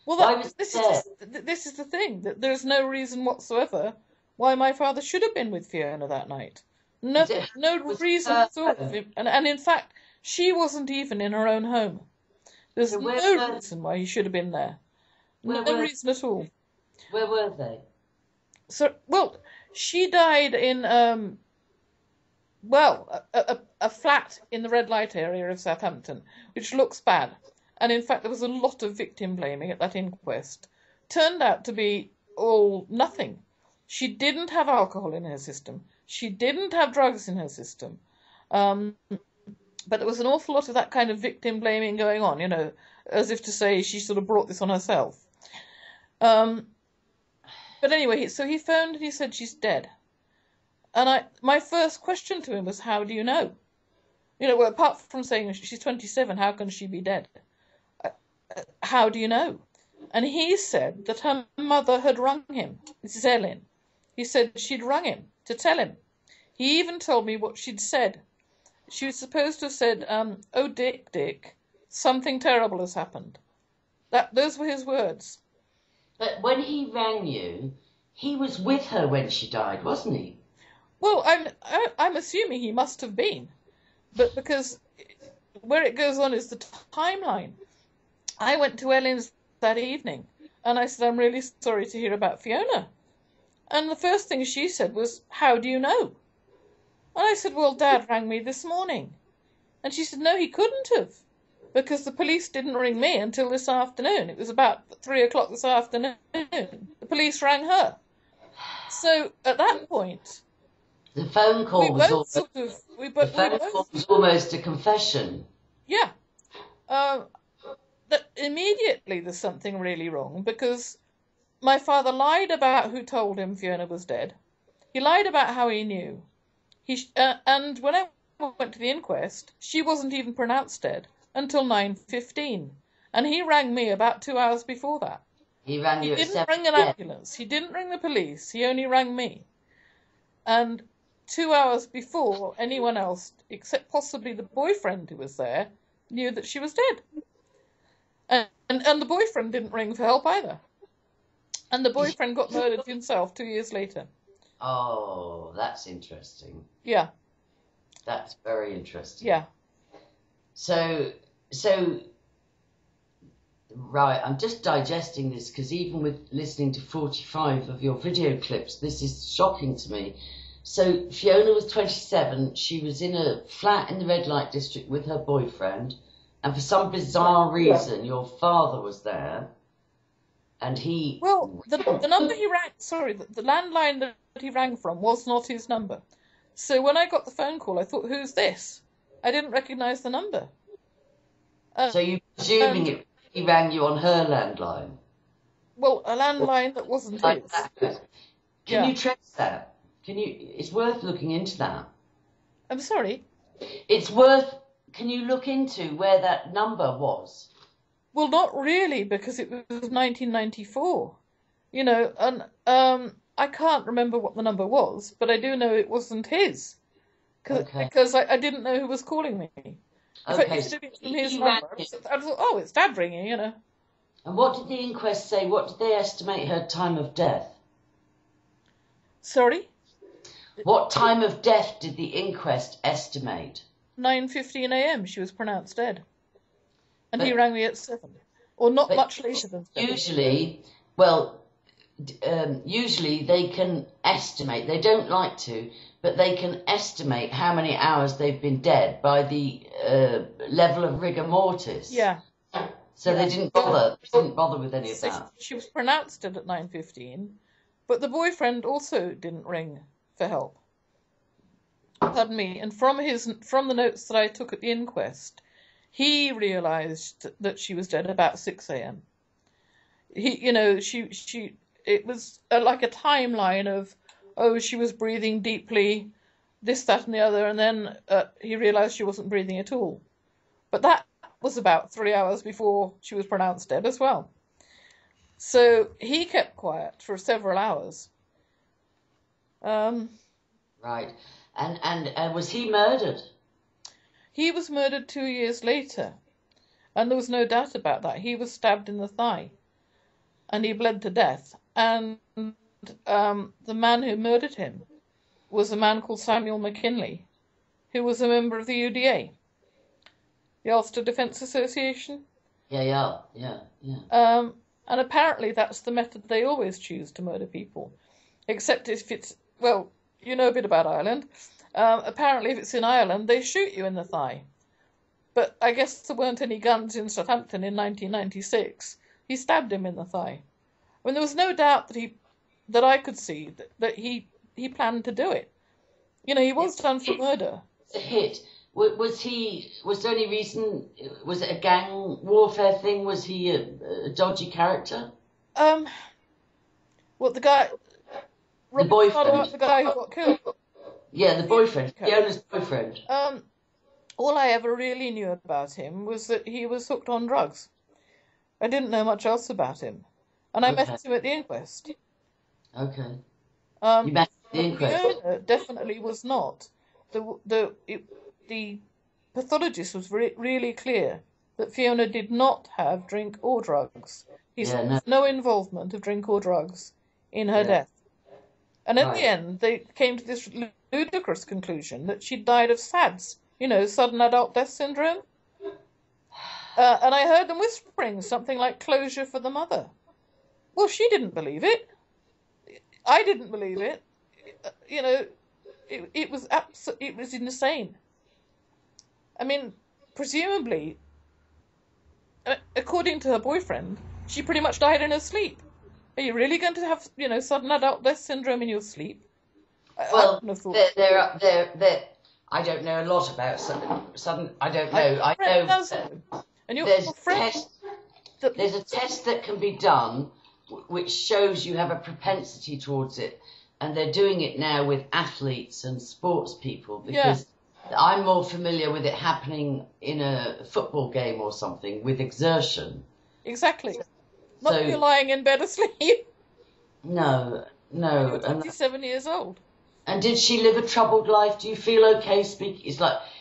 Well, this is the thing. That there's no reason whatsoever why my father should have been with Fiona that night. No reason at all. And in fact, she wasn't even in her own home. There's no reason why he should have been there. No reason at all. Where were they? So, well, she died in a flat in the red light area of Southampton, which looks bad. And in fact, there was a lot of victim blaming at that inquest. Turned out to be all nothing. She didn't have alcohol in her system. She didn't have drugs in her system. But there was an awful lot of that kind of victim blaming going on, as if to say she sort of brought this on herself. But anyway, so he phoned and he said she's dead. And my first question to him was, how do you know? Well, apart from saying she's 27, how can she be dead? How do you know? And he said that her mother had rung him. This is Ellen. He said she'd rung him to tell him. He even told me what she'd said. She was supposed to have said, "Oh, Dick, something terrible has happened." Those were his words. But when he rang you, he was with her when she died, wasn't he? Well, I'm assuming he must have been, but because where it goes on is the timeline. I went to Ellen's that evening, and I said, "I'm really sorry to hear about Fiona." And the first thing she said was, "How do you know?" And I said, "Well, Dad rang me this morning." And she said, "No, he couldn't have, because the police didn't ring me until this afternoon. It was about 3 o'clock this afternoon. The police rang her." So at that point, the phone call was almost a confession. Yeah. That immediately there's something really wrong, because my father lied about who told him Fiona was dead. He lied about how he knew. And when I went to the inquest, she wasn't even pronounced dead until 9:15, and he rang me about 2 hours before that. He rang you. He didn't ring an ambulance. He didn't ring the police. He only rang me. And 2 hours before anyone else, except possibly the boyfriend who was there, knew that she was dead. And the boyfriend didn't ring for help either. And the boyfriend got murdered himself 2 years later. Oh, that's interesting. Yeah. That's very interesting. Yeah. So, right, I'm just digesting this, because even with listening to 45 of your video clips, this is shocking to me. So Fiona was 27. She was in a flat in the red light district with her boyfriend, And for some bizarre reason, your father was there, and he... Well, the number he rang... Sorry, the landline that he rang from was not his number. So when I got the phone call, I thought, who's this? I didn't recognise the number. So you're presuming he rang you on her landline? Well, a landline that wasn't his. Can you trace that? It's worth looking into that. I'm sorry? Can you look into where that number was? Well, not really, because it was 1994. You know, and I can't remember what the number was, but I do know it wasn't his. Because I didn't know who was calling me. Okay. So his number, I thought, oh, it's Dad ringing, you know. And what did the inquest say? What did they estimate her time of death? Sorry? What time of death did the inquest estimate? 9:15 a.m. she was pronounced dead. And he rang me at 7. Or not much later than 7. Usually they can estimate, they don't like to, but they can estimate how many hours they've been dead by the level of rigor mortis. Yeah. So they didn't bother with any of that. She was pronounced dead at 9:15, but the boyfriend also didn't ring for help. Pardon me. And from the notes that I took at the inquest, he realised that she was dead about 6 a.m. It was like a timeline of, she was breathing deeply, this, that, and the other, and then he realised she wasn't breathing at all. But that was about 3 hours before she was pronounced dead as well. So he kept quiet for several hours. Right. And was he murdered? He was murdered 2 years later, and there was no doubt about that. He was stabbed in the thigh, and he bled to death. And the man who murdered him was a man called Samuel McKinley, who was a member of the UDA, the Ulster Defence Association. Yeah. And apparently that's the method they always choose to murder people, except if it's, well, you know a bit about Ireland. Apparently if it's in Ireland, they shoot you in the thigh. But I guess there weren't any guns in Southampton in 1996. He stabbed him in the thigh. I mean, there was no doubt that I could see that he planned to do it. You know, he was done for murder. A hit. Was there any reason? Was it a gang warfare thing? Was he a dodgy character? Well, the guy... The boyfriend. The guy who got killed. Yeah, the boyfriend. The owner's boyfriend. All I ever really knew about him was that he was hooked on drugs. I didn't know much else about him. And I met him at the inquest. Okay. You met at the inquest? The owner definitely was not. The pathologist was really clear that Fiona did not have drink or drugs. He said no involvement of drink or drugs in her death. And in the end, they came to this ludicrous conclusion that she died of SADS, sudden adult death syndrome. And I heard them whispering something like closure for the mother. Well, she didn't believe it. I didn't believe it. It was insane. I mean, presumably, according to her boyfriend, she pretty much died in her sleep. Are you really going to have, sudden adult death syndrome in your sleep? Well, I don't know a lot about sudden. I don't know. I know. And there's a test that can be done which shows you have a propensity towards it, and they're doing it now with athletes and sports people because I'm more familiar with it happening in a football game or something with exertion. Exactly. Not if you're lying in bed asleep. No. You're 27 years old. And did she live a troubled life? Do you feel okay speaking?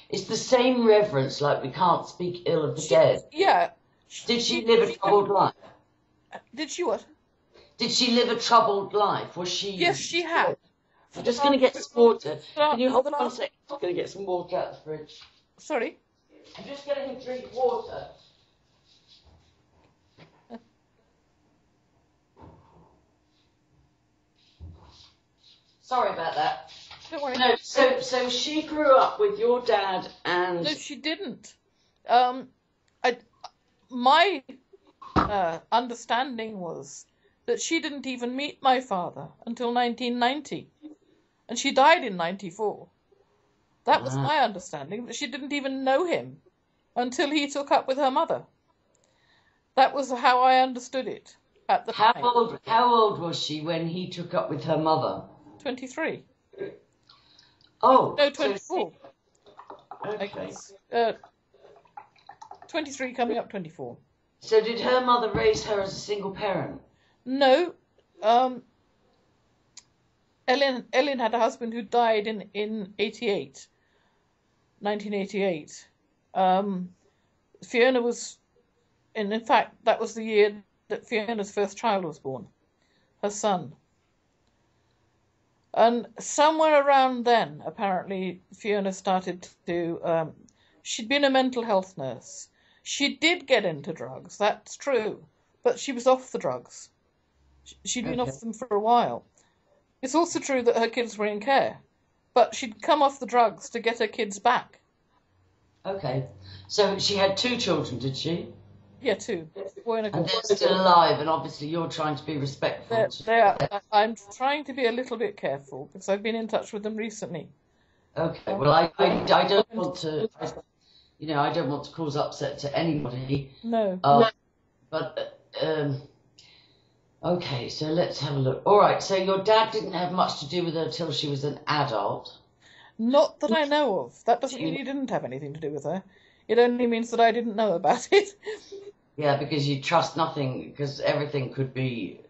It's the same reverence, like we can't speak ill of the dead. Yeah. Did she live a troubled life? Did she what? Did she live a troubled life? Was she? Yes, she had. I'm just going to get some water. Can you hold on a second? I'm going to get some water out of the fridge. Sorry? I'm just getting a drink of water. Sorry about that. Don't worry. No, so she grew up with your dad and... No, she didn't. my understanding was that she didn't even meet my father until 1990, and she died in 94. That was my understanding, that she didn't even know him until he took up with her mother. That was how I understood it at the time. How old was she when he took up with her mother? 23. Oh. No, 24. Okay. I guess. 23 coming up 24. So did her mother raise her as a single parent? No. Ellen had a husband who died in 1988. Fiona was, and in fact, that was the year that Fiona's first child was born, her son. And somewhere around then, apparently, Fiona started to, she'd been a mental health nurse. She did get into drugs, that's true, but she was off the drugs. She'd been off them for a while. It's also true that her kids were in care, but she'd come off the drugs to get her kids back. Okay. So she had 2 children, did she? Yeah, 2. And they're still alive, and obviously you're trying to be respectful. They are. I'm trying to be a little bit careful because I've been in touch with them recently. Okay. Well, I don't want to, I don't want to cause upset to anybody. No. But okay, so let's have a look. All right, so your dad didn't have much to do with her till she was an adult. Not that I know of. That doesn't mean he didn't have anything to do with her. It only means that I didn't know about it. Yeah, because you trust nothing, because everything could be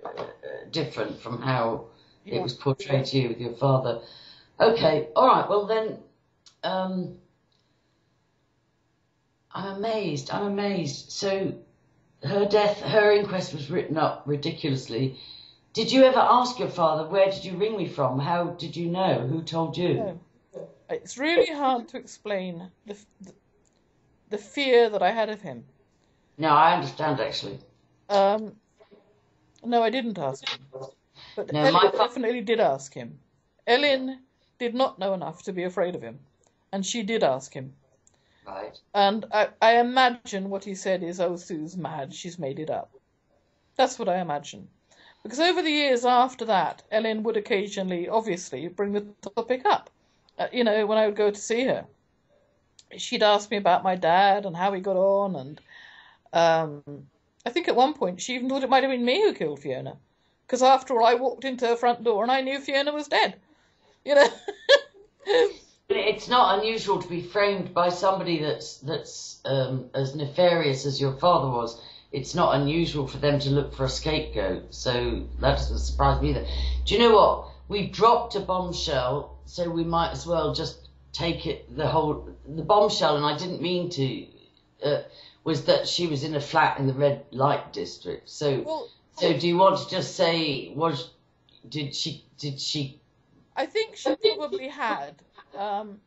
different from how it was portrayed to you with your father. Okay, all right, well then, I'm amazed. So her inquest was written up ridiculously. Did you ever ask your father, where did you ring me from? How did you know? Who told you? No. It's really hard to explain the fear that I had of him. No, I understand, actually. No, I didn't ask him. But no, Ellen definitely did ask him. Ellen did not know enough to be afraid of him, and she did ask him. Right. And I imagine what he said is, oh, Sue's mad, she's made it up. That's what I imagine. Because over the years after that, Ellen would occasionally, obviously, bring the topic up. When I would go to see her. She'd ask me about my dad and how he got on, and I think at one point she even thought it might have been me who killed Fiona. Because after all, I walked into her front door and I knew Fiona was dead. It's not unusual to be framed by somebody that's as nefarious as your father was. It's not unusual for them to look for a scapegoat. So that doesn't surprise me either. Do you know what? We dropped a bombshell, so we might as well just take it, the bombshell, and I didn't mean to, was that she was in a flat in the red light district. So do you want to just say, did she? I think she probably had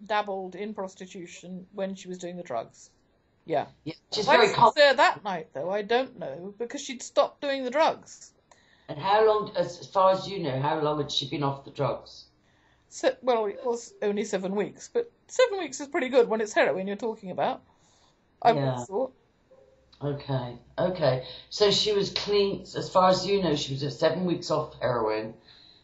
dabbled in prostitution when she was doing the drugs. Yeah. She's I very was there that night, though. I don't know, because she'd stopped doing the drugs. And how long, as far as you know, how long had she been off the drugs? Well, it was only 7 weeks, but 7 weeks is pretty good when it's heroin you're talking about. I would have thought. Okay. So she was clean, as far as you know, she was 7 weeks off heroin.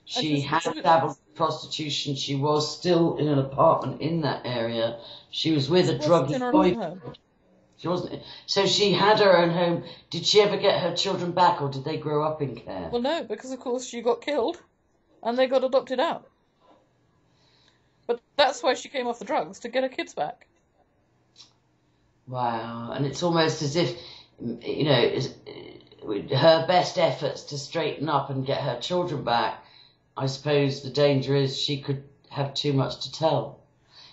She had dabbled in prostitution. She was still in an apartment in that area. She was with a druggy boyfriend. She wasn't. So she had her own home. Did she ever get her children back, or did they grow up in care? Well, no, because of course she got killed, and they got adopted out. But that's why she came off the drugs, to get her kids back. Wow, and it's almost as if, her best efforts to straighten up and get her children back. I suppose the danger is she could have too much to tell.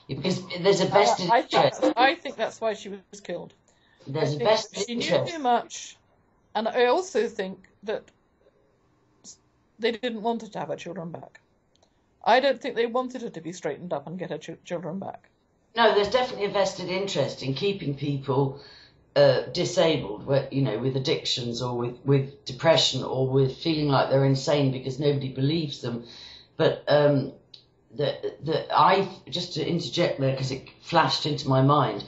Because there's a vested interest. I think that's why she was killed. There's a vested interest. She knew too much. And I also think that they didn't want her to have her children back. I don't think they wanted her to be straightened up and get her children back. No, there's definitely a vested interest in keeping people disabled, with addictions or with depression or with feeling like they're insane because nobody believes them. But I just to interject there because it flashed into my mind,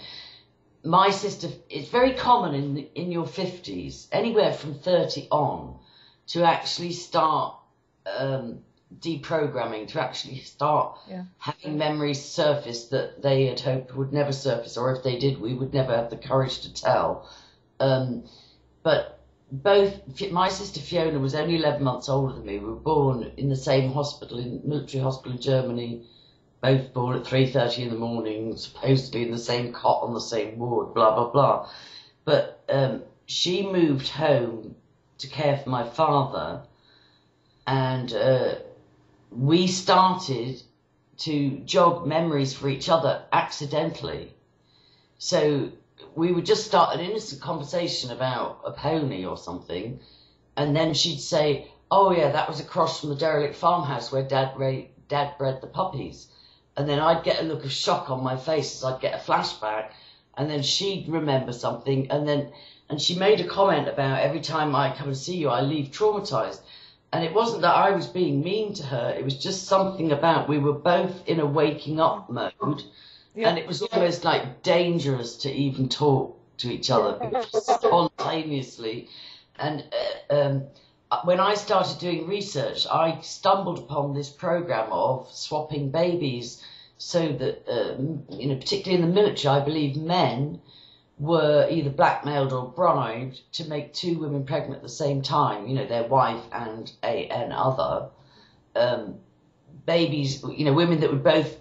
my sister, it's very common in your 50s, anywhere from 30 on, to actually start deprogramming, to actually start having memories surface that they had hoped would never surface, or if they did, we would never have the courage to tell. But both, my sister Fiona was only 11 months older than me. We were born in the same hospital, military hospital in Germany, both born at 3:30 in the morning, supposedly in the same cot on the same ward, blah, blah, blah. But she moved home to care for my father, and we started to jog memories for each other accidentally. So we would just start an innocent conversation about a pony or something, and then she'd say, oh yeah, that was across from the derelict farmhouse where Dad bred the puppies. And then I'd get a look of shock on my face as I'd get a flashback, and then she'd remember something, and she made a comment about every time I come and see you, I leave traumatized. And it wasn't that I was being mean to her, it was just something about, we were both in a waking up mode, and it was almost like dangerous to even talk to each other spontaneously. And when I started doing research, I stumbled upon this program of swapping babies, so that, particularly in the military, I believe men were either blackmailed or bribed to make two women pregnant at the same time, their wife and an other. Babies, women that would both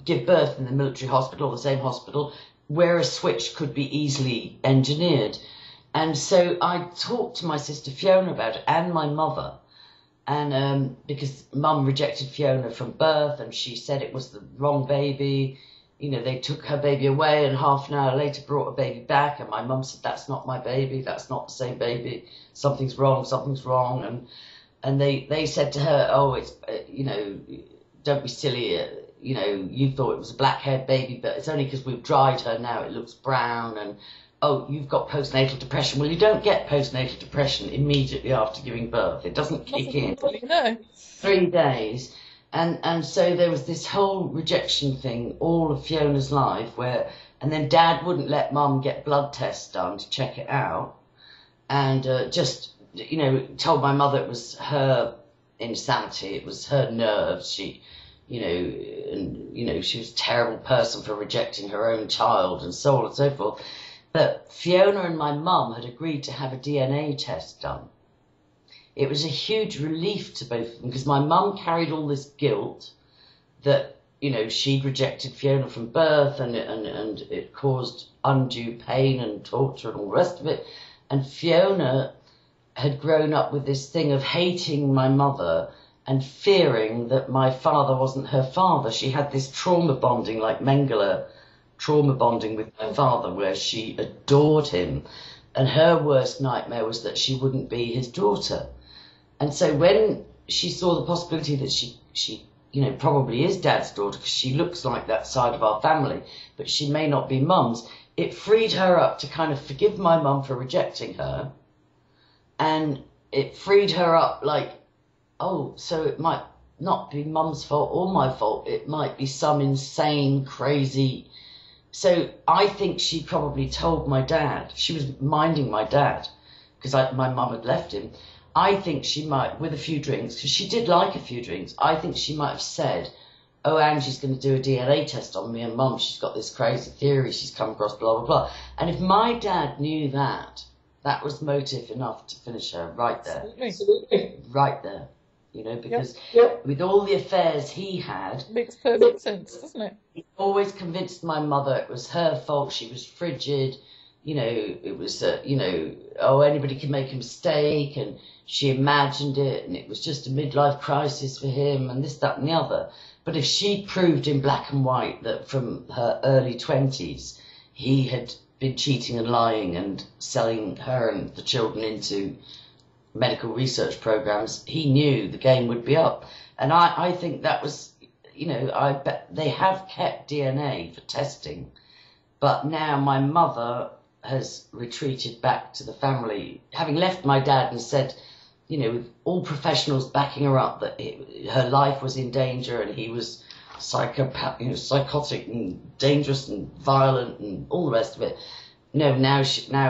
give birth in the military hospital or the same hospital, where a switch could be easily engineered. And so I talked to my sister Fiona about it, and my mother, and because Mum rejected Fiona from birth, and she said it was the wrong baby. They took her baby away, and half an hour later brought a baby back, and my mum said, that's not my baby, that's not the same baby, something's wrong. And they said to her, oh, it's, don't be silly, you thought it was a black-haired baby, but it's only because we've dried her now, it looks brown, and oh, you've got postnatal depression. Well, you don't get postnatal depression immediately after giving birth. It doesn't kick in. No. 3 days. And so there was this whole rejection thing all of Fiona's life, and then Dad wouldn't let Mum get blood tests done to check it out, and told my mother it was her insanity, it was her nerves, she was a terrible person for rejecting her own child, and so on and so forth. But Fiona and my mum had agreed to have a DNA test done. It was a huge relief to both of them, because my mum carried all this guilt that, she'd rejected Fiona from birth, and it caused undue pain and torture and all the rest of it. And Fiona had grown up with this thing of hating my mother and fearing that my father wasn't her father. She had this trauma bonding, like Mengele trauma bonding with my father, where she adored him. And her worst nightmare was that she wouldn't be his daughter. And so when she saw the possibility that she probably is Dad's daughter, because she looks like that side of our family, but she may not be Mum's, it freed her up to kind of forgive my mum for rejecting her. And it freed her up like, oh, so it might not be Mum's fault or my fault. It might be some insane, crazy. So I think she probably told my dad, she was minding my dad, because my mum had left him. I think she might, with a few drinks, because she did like a few drinks, I think she might have said, oh, Angie's going to do a DNA test on me, and Mum, she's got this crazy theory she's come across, blah, blah, blah. And if my dad knew that, that was motive enough to finish her right there. Absolutely. Right there. Because with all the affairs he had... Makes perfect sense, doesn't it? He always convinced my mother it was her fault, she was frigid, it was, anybody can make a mistake, and she imagined it, and it was just a midlife crisis for him, and this, that, and the other. But if she proved in black and white that from her early 20s he had been cheating and lying and selling her and the children into medical research programs, he knew the game would be up. And I think that was, I bet they have kept DNA for testing, but now my mother has retreated back to the family, having left my dad and said, with all professionals backing her up, that her life was in danger and he was psychopath, psychotic and dangerous and violent and all the rest of it. No, now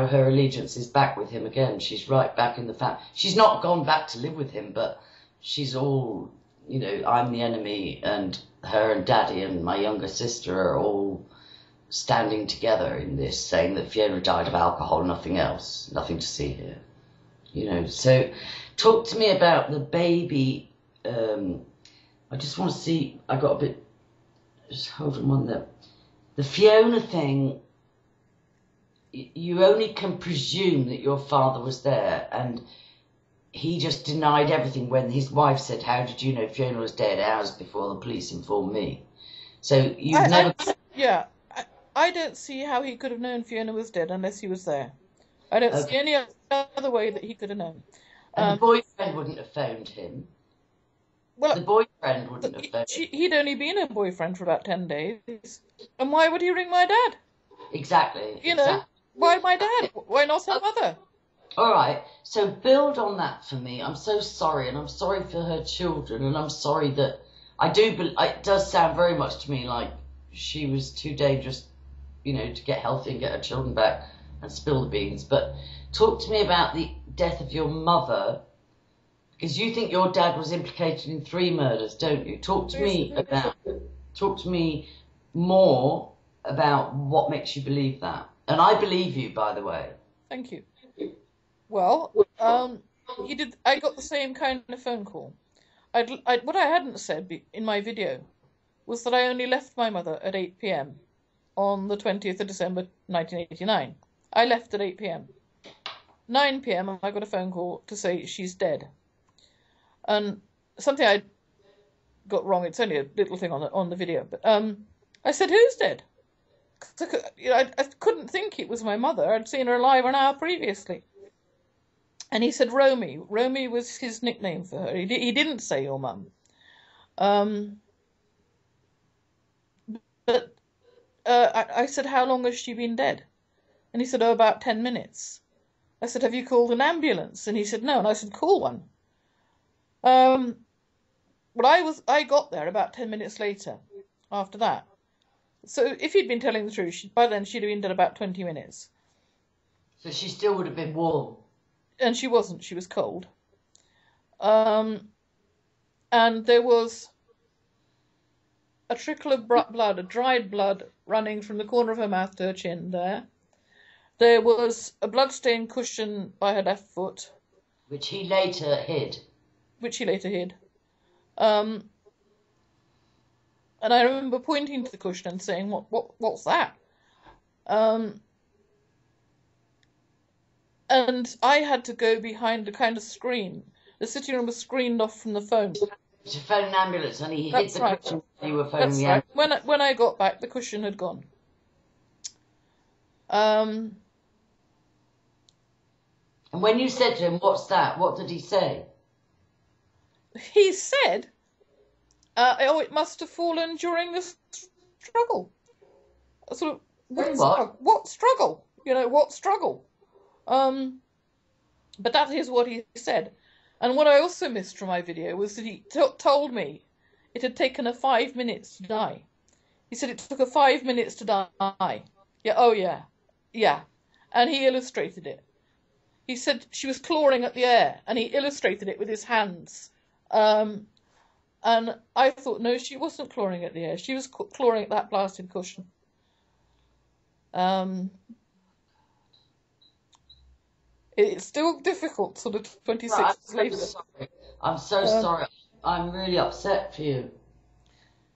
her allegiance is back with him again. She's right back in the family. She's not gone back to live with him, but she's all, I'm the enemy, and her and Daddy and my younger sister are all standing together in this, saying that Fiona died of alcohol, nothing else, nothing to see here. So talk to me about the baby. I just want to see, I got a bit, just hold on one there. The Fiona thing, you only can presume that your father was there, and he just denied everything when his wife said, how did you know Fiona was dead? Hours before the police informed me. So you've never... I don't see how he could have known Fiona was dead unless he was there. I don't see any other way that he could have known. And the boyfriend wouldn't have phoned him. Well, the boyfriend wouldn't have phoned him. He'd only been a boyfriend for about 10 days. And why would he ring my dad? Exactly. Why my dad? Why not her mother? All right, so build on that for me. I'm so sorry, and I'm sorry for her children, and I'm sorry that it does sound very much to me like she was too dangerous, to get healthy and get her children back and spill the beans. But talk to me about the death of your mother, because you think your dad was implicated in 3 murders, don't you? Talk to me more about what makes you believe that. And I believe you, by the way. Thank you. Well, I got the same kind of phone call. What I hadn't said in my video was that I only left my mother at 8 p.m. on the 20th of December 1989. I left at 8 p.m. 9 p.m. I got a phone call to say she's dead. And something I got wrong, it's only a little thing on the video, but I said, who's dead? I couldn't think it was my mother. I'd seen her alive an hour previously. And he said Romy. Romy was his nickname for her. He didn't say your mum. But I said, how long has she been dead? And he said, about 10 minutes. I said, have you called an ambulance? And he said, no. And I said, call one. But I got there about 10 minutes later after that. So if he'd been telling the truth, by then she'd have been dead about 20 minutes. So she still would have been warm. And she wasn't. She was cold. And there was a trickle of blood, a dried blood, running from the corner of her mouth to her chin there. There was a blood-stained cushion by her left foot. Which he later hid. And I remember pointing to the cushion and saying, what's that? And I had to go behind a kind of screen. The sitting room was screened off from the phone. To phone an ambulance, and he hid the cushion while you were phoning the ambulance. That's right. When I got back, the cushion had gone. And when you said to him, what's that? What did he say? He said, it must have fallen during this struggle. Sort of, what struggle? What struggle? But that is what he said. And what I also missed from my video was that he told me it had taken her 5 minutes to die. He said it took her 5 minutes to die. Yeah. And he illustrated it. He said she was clawing at the air, and he illustrated it with his hands. And I thought, no, she wasn't clawing at the air. She was clawing at that blasted cushion. It's still difficult, sort of 26 years later. I'm so sorry. I'm really upset for you.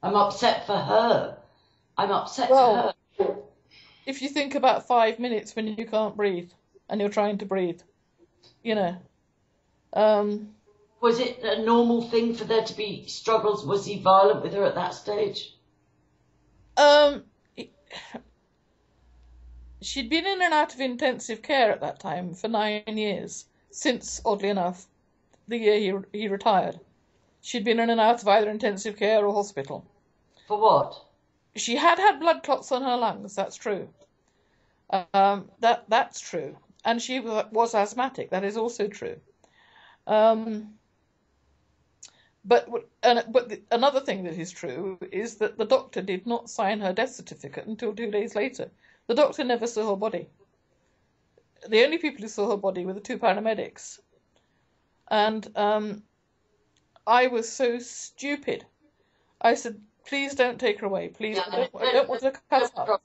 I'm upset for her. I'm upset for her. If you think about 5 minutes when you can't breathe and you're trying to breathe, Was it a normal thing for there to be struggles? Was he violent with her at that stage? She'd been in and out of intensive care at that time for 9 years, since, oddly enough, the year he retired. She'd been in and out of either intensive care or hospital. For what? She had blood clots on her lungs, that's true. That's true. And she was asthmatic, that is also true. But another thing that is true is that the doctor did not sign her death certificate until 2 days later. The doctor never saw her body. The only people who saw her body were the 2 paramedics. And I was so stupid. I said, please don't take her away. Please, I don't want to cut up.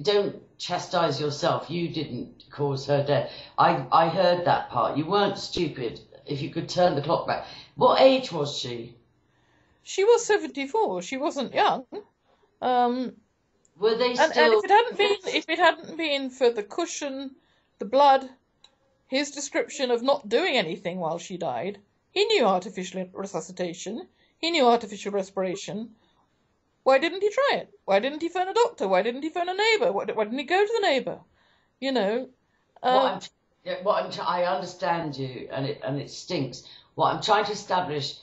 Don't chastise yourself. You didn't cause her death. I heard that part. You weren't stupid. If you could turn the clock back. What age was she? She was 74. She wasn't young. Were they still... And if it hadn't been for the cushion, the blood, his description of not doing anything while she died, he knew artificial resuscitation. He knew artificial respiration. Why didn't he try it? Why didn't he phone a doctor? Why didn't he phone a neighbour? Why didn't he go to the neighbour? You know. I understand you, and it stinks. What I'm trying to establish,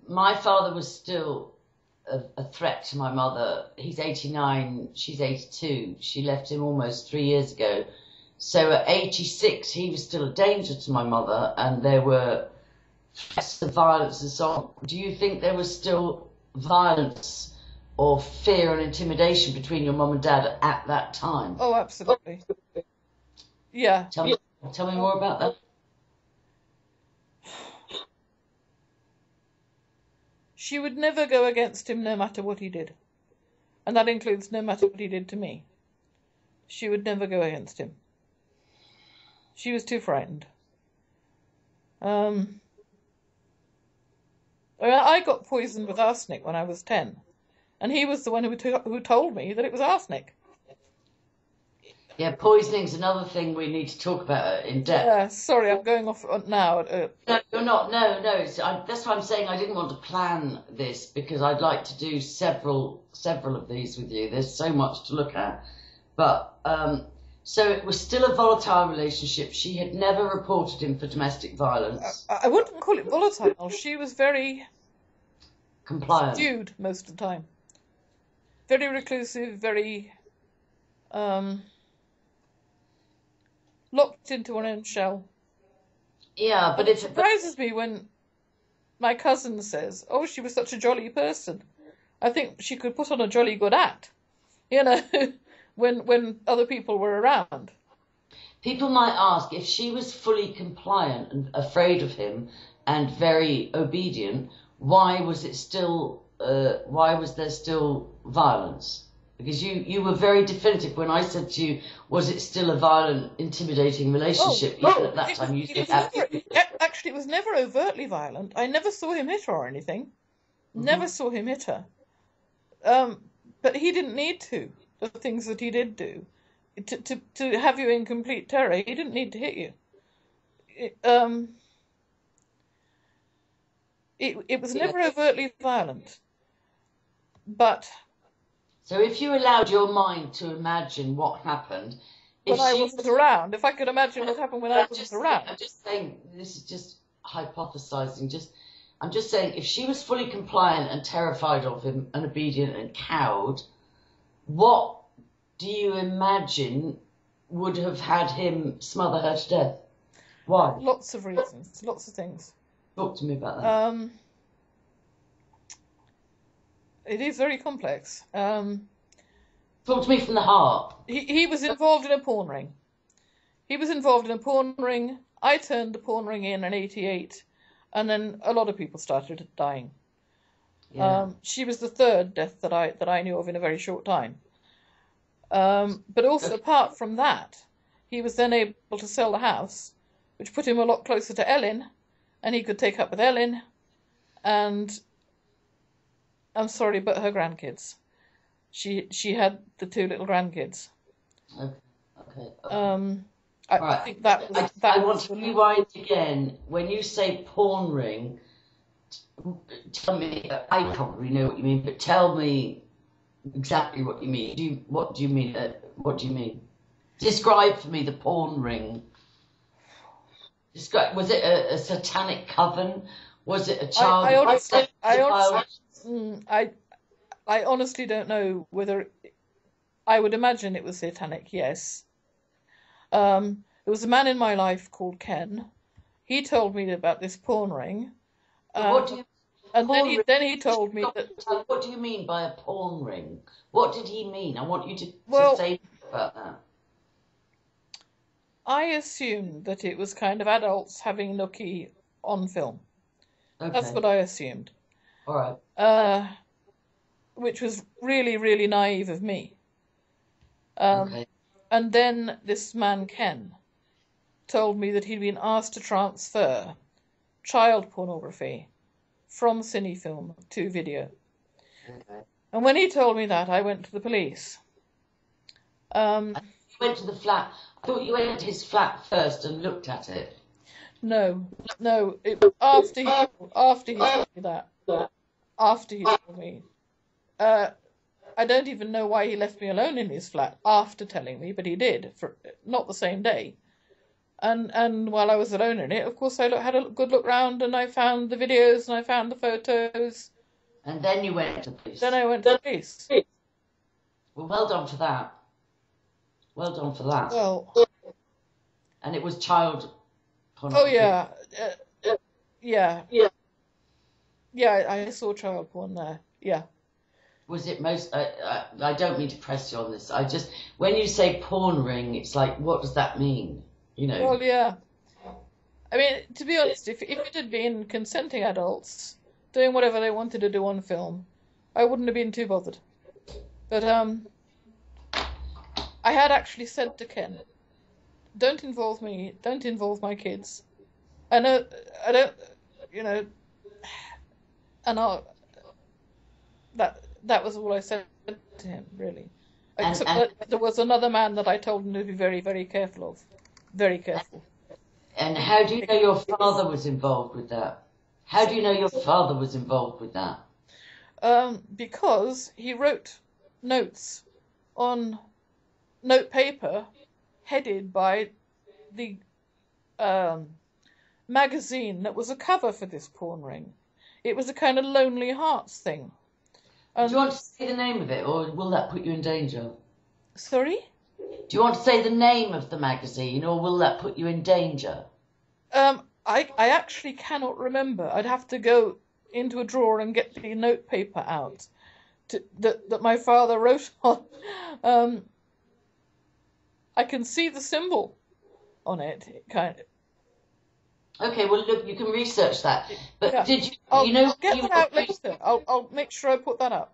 my father was still a threat to my mother. He's 89, she's 82. She left him almost 3 years ago. So at 86, he was still a danger to my mother, and there were threats of violence and so on. Do you think there was still violence or fear and intimidation between your mum and dad at that time? Oh, absolutely. Yeah. Tell me more about that. She would never go against him no matter what he did. And that includes no matter what he did to me. She would never go against him. She was too frightened. I got poisoned with arsenic when I was 10. And he was the one who told me that it was arsenic. Yeah, poisoning's another thing we need to talk about in depth. Yeah, sorry, I'm going off now. No, you're not. No. That's why I'm saying I didn't want to plan this, because I'd like to do several of these with you. There's so much to look at. But, so it was still a volatile relationship. She had never reported him for domestic violence. I wouldn't call it volatile. She was very... compliant. Subdued most of the time. Very reclusive, very... locked into her own shell. Yeah, but it surprises me when my cousin says, "Oh, she was such a jolly person." I think she could put on a jolly good act, you know, when other people were around. People might ask, if she was fully compliant and afraid of him and very obedient, why was there still violence? Because you were very definitive when I said to you, was it still a violent, intimidating relationship? Even at that time, you said actually, it was never overtly violent. I never saw him hit her or anything. Never saw him hit her. But he didn't need to. The things that he did do, to have you in complete terror, he didn't need to hit you. It was never overtly violent. But... So if you allowed your mind to imagine what happened... When I wasn't around, if I could imagine what happened when I wasn't around. I'm just saying, this is just hypothesizing. I'm just saying, if she was fully compliant and terrified of him and obedient and cowed, what do you imagine would have had him smother her to death? Why? Lots of reasons, lots of things. Talk to me about that. It is very complex. Talk to me from the heart. He was involved in a porn ring. I turned the porn ring in 88, and then a lot of people started dying. Yeah. She was the third death that I knew of in a very short time. But also, apart from that, he was then able to sell the house, which put him a lot closer to Ellen, and he could take up with Ellen, and I'm sorry, but her grandkids. She had the 2 little grandkids. Okay. I think that was... I want to rewind again. When you say porn ring, tell me, I probably know what you mean, but tell me exactly what you mean. What do you mean? What do you mean? Describe for me the porn ring. Was it a satanic coven? Was it a child? I honestly don't know whether... I would imagine it was satanic, yes. There was a man in my life called Ken. He told me about this porn ring, What do you? And then he told me that. What do you mean by a porn ring? What did he mean? I want you to say about that. I assumed that it was kind of adults having nookie on film. Okay. That's what I assumed. All right. Which was really, really naive of me. Okay. And then this man, Ken, told me that he'd been asked to transfer child pornography from cinefilm to video. Okay. And when he told me that, I went to the police. You went to the flat. I thought you went to his flat first and looked at it. No. It was after he told me that. After he told me. I don't even know why he left me alone in his flat after telling me, but he did, not the same day. And while I was alone in it, of course, I had a good look round, and I found the videos, and I found the photos. And then you went to the police. Then I went to the police. Well done for that. Well done for that. Well. And it was child pornography. Oh, yeah. Yeah, I saw child porn there. Yeah. Was it most... I don't mean to press you on this. When you say porn ring, it's like, what does that mean? You know. Well, yeah. I mean, to be honest, if it had been consenting adults doing whatever they wanted to do on film, I wouldn't have been too bothered. But I had actually said to Ken, don't involve me, don't involve my kids. I don't, and that was all I said to him, really. There was another man that I told him to be very, very careful of. Very careful. And how do you know your father was involved with that? How do you know your father was involved with that? Because he wrote notes on note paper headed by the magazine that was a cover for this porn ring. It was a kind of Lonely Hearts thing. Do you want to say the name of it, or will that put you in danger? Sorry? Do you want to say the name of the magazine, or will that put you in danger? I actually cannot remember. I'd have to go into a drawer and get the note paper out that my father wrote on. I can see the symbol on it, kind of. Okay, well, look, you can research that. But yeah. Did you? I'll get that out later. I'll make sure I put that up.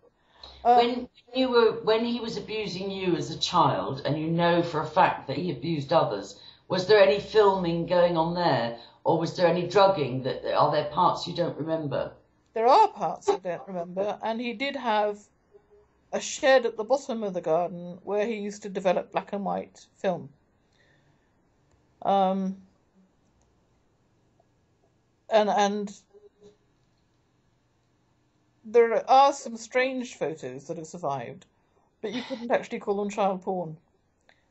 When he was abusing you as a child, and you know for a fact that he abused others, was there any filming going on there, or was there any drugging? Are there parts you don't remember? There are parts I don't remember, and he did have a shed at the bottom of the garden where he used to develop black and white film. And there are some strange photos that have survived, but you couldn't actually call them child porn.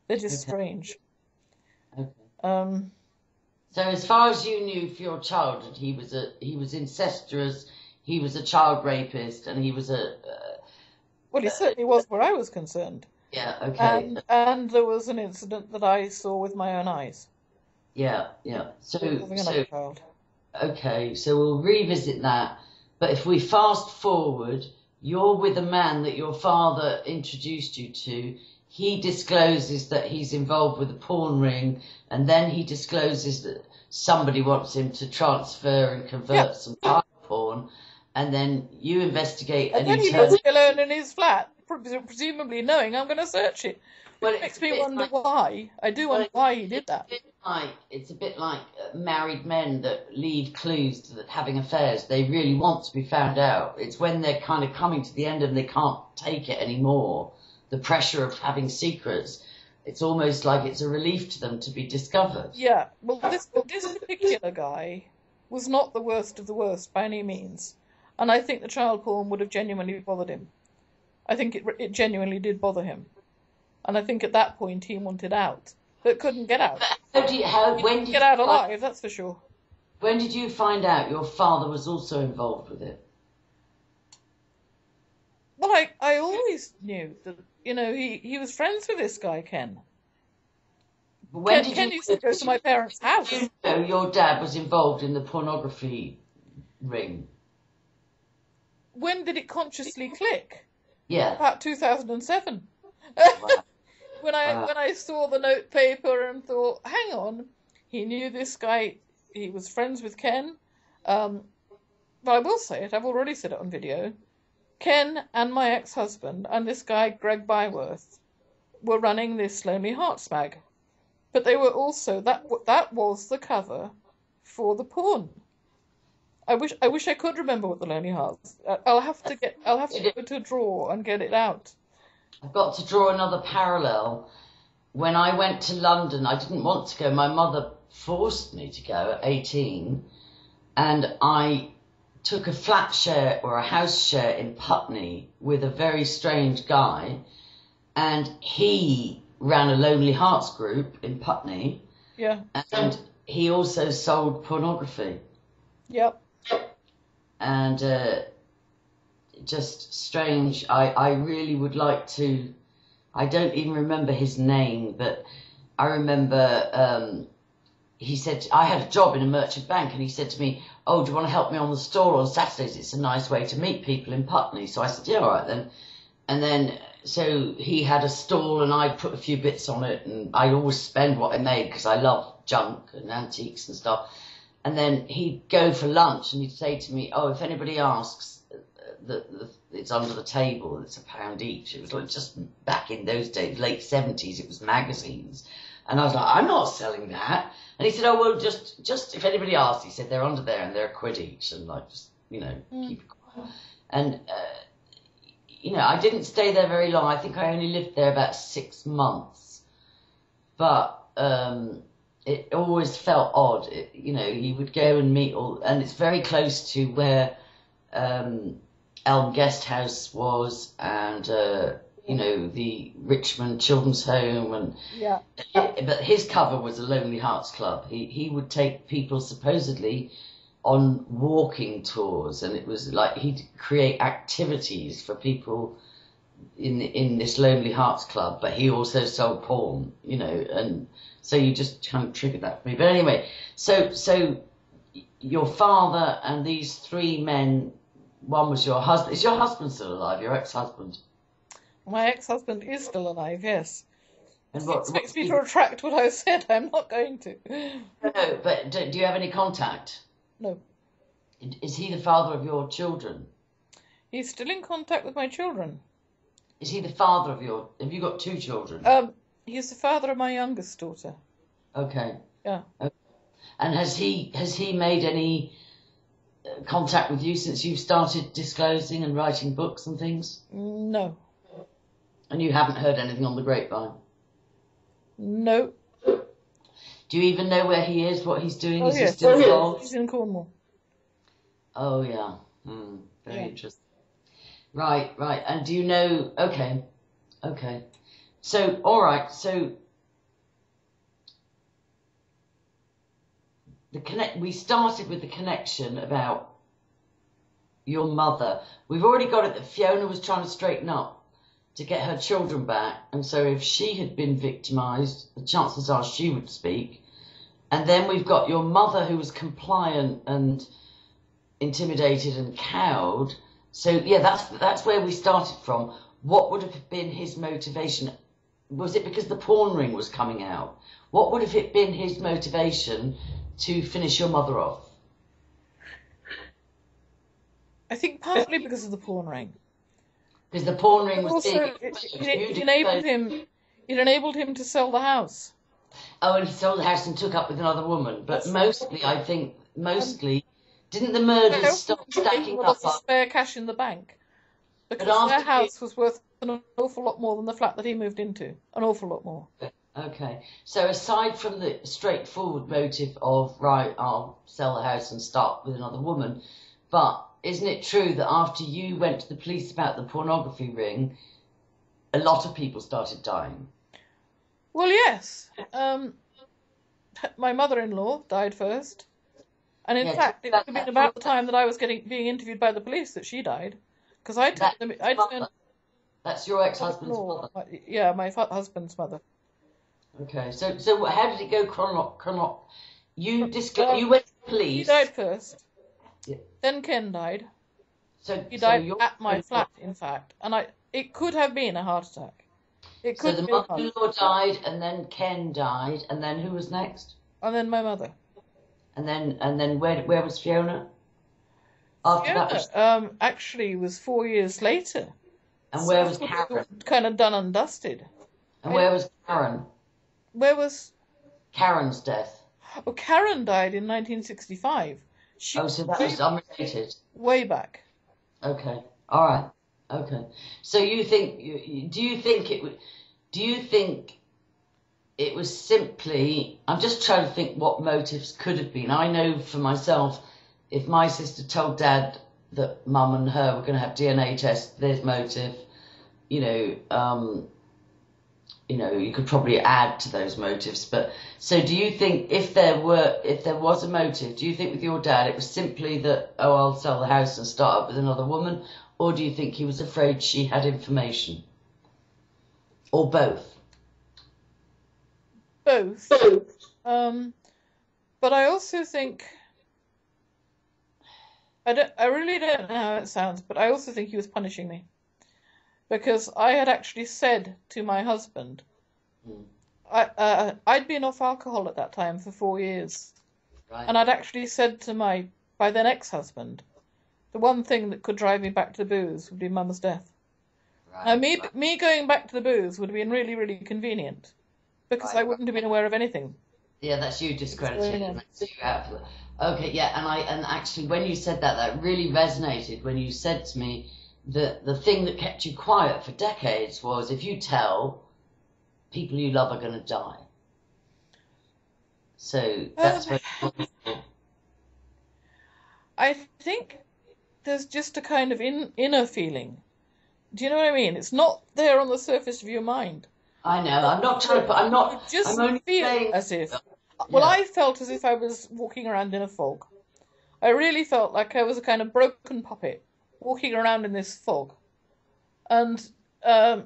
They're just strange. Okay. So as far as you knew for your childhood, he was incestuous, he was a child rapist, and he was a... well, he certainly was where I was concerned. Yeah, okay. And there was an incident that I saw with my own eyes. Yeah. So okay, so we'll revisit that. But if we fast forward, you're with a man that your father introduced you to. He discloses that he's involved with a porn ring, and then he discloses that somebody wants him to transfer and convert some child porn, and then you investigate. And then he lives alone in his flat, presumably knowing I'm going to search it. Well, it makes me wonder why. I do wonder why he did that. It's a bit like married men that leave clues to having affairs. They really want to be found out. It's when they're kind of coming to the end and they can't take it anymore. The pressure of having secrets. It's almost like it's a relief to them to be discovered. Yeah, well, this particular guy was not the worst of the worst by any means. And I think the child porn would have genuinely bothered him. I think it genuinely did bother him. And I think at that point he wanted out, but couldn't get out. When did you get out alive, that's for sure. When did you find out your father was also involved with it? Well, I always knew that, he was friends with this guy, Ken. Ken used to go to my parents' house. Did you know your dad was involved in the pornography ring? When did it consciously click? Yeah. About 2007. Wow. When I saw the note paper and thought, hang on, he knew this guy, he was friends with Ken. But I will say it, I've already said it on video. Ken and my ex-husband and this guy, Greg Byworth, were running this Lonely Hearts mag. But they were also, that was the cover for the porn. I wish I could remember what the Lonely Hearts. I'll have to go to a drawer and get it out. I've got to draw another parallel. When I went to London, I didn't want to go. My mother forced me to go at 18, and I took a flat share or a house share in Putney with a very strange guy, and he ran a Lonely Hearts group in Putney. Yeah. And he also sold pornography. Yep. And just strange. I really would like to. I don't even remember his name, but I remember he said, I had a job in a merchant bank, and he said to me, oh, do you want to help me on the store on Saturdays? It's a nice way to meet people in Putney. So I said, yeah, all right then. And then, so he had a stall, and I'd put a few bits on it, and I'd always spend what I made because I love junk and antiques and stuff. And then he'd go for lunch, and he'd say to me, oh, if anybody asks, it's under the table, it's £1 each. It was like just back in those days, late 70s, it was magazines. And I was like, I'm not selling that. And he said, oh, well, just if anybody asks, he said, they're under there and they're £1 each. And like, just, keep it quiet. And, I didn't stay there very long. I think I only lived there about 6 months. But it always felt odd. He would go and meet and it's very close to where Elm Guest House was, and the Richmond Children's Home, and yeah. But his cover was a Lonely Hearts Club. He would take people supposedly on walking tours, and it was like he'd create activities for people in this Lonely Hearts Club. But he also sold porn, and so you just kind of triggered that for me. But anyway, so your father and these 3 men. One was your husband. Is your husband still alive? Your ex-husband? My ex-husband is still alive, yes. And what expects me to retract what I said. I'm not going to. No, but do you have any contact? No. Is he the father of your children? He's still in contact with my children. Is he the father of your... Have you got 2 children? He's the father of my youngest daughter. Okay. Yeah. Okay. And has he made any contact with you since you've started disclosing and writing books and things? No. And you haven't heard anything on the grapevine? No. Do you even know where he is, what he's doing? Oh, is yes. he still involved? He's in Cornwall. Oh, yeah. Very interesting. Right. And do you know... Okay. So, all right. So, we started with the connection about your mother. We've already got it that Fiona was trying to straighten up to get her children back. And so if she had been victimised, the chances are she would speak. And then we've got your mother who was compliant and intimidated and cowed. So, yeah, that's where we started from. What would have been his motivation? Was it because the porn ring was coming out? What would have it been his motivation to finish your mother off? I think partly because of the porn ring. Because the porn ring was also, it enabled him to sell the house. Oh, and he sold the house and took up with another woman. But mostly, I think, didn't the murders start stacking up? Lots of spare cash in the bank. Because their house was worth an awful lot more than the flat that he moved into. An awful lot more. Okay. So aside from the straightforward motive of, right, I'll sell the house and start with another woman, but isn't it true that after you went to the police about the pornography ring, a lot of people started dying? Well, yes. My mother-in-law died first. And in fact, it would have been about the time that I was being interviewed by the police that she died. Because that's your ex-husband's mother? Yeah, my husband's mother. Okay, so how did it go You went to the police. She died first. Yeah. Then Ken died. He So died at my flat, in fact, and it could have been a heart attack. It could. So the mother-in-law died, and then Ken died, and then who was next? And then my mother. And then where was Fiona? After Fiona, that actually was 4 years later. And where was Karen? Kind of done and dusted. And where was Karen? Where was Karen's death? Oh, Karen died in 1965. So that was unrelated. Way back. Okay. All right. Okay. So you think? Do you think it was simply? I'm just trying to think what motives could have been. I know for myself, if my sister told Dad that Mum and her were going to have DNA tests, there's motive. You could probably add to those motives. But so, do you think if there was a motive, do you think with your dad it was simply that, oh, I'll sell the house and start up with another woman, or do you think he was afraid she had information, or both? Both. But I also think I really don't know how it sounds, but I also think he was punishing me. Because I had actually said to my husband, I'd been off alcohol at that time for 4 years. Right. And I'd actually said to my, by then ex-husband, the one thing that could drive me back to the booze would be Mum's death. Right. Now, me going back to the booze would have been really, really convenient. Because I wouldn't have been aware of anything. Yeah, that's you discrediting. Okay, yeah, and actually when you said that, that really resonated when you said to me, the thing that kept you quiet for decades was if you tell, people you love are going to die. So that's I think there's just a kind of inner feeling. Do you know what I mean? It's not there on the surface of your mind. I know. I'm not trying to put. I'm not. You just I'm feel saying, as if. Well, I felt as if I was walking around in a fog. I really felt like I was a kind of broken puppet walking around in this fog, and I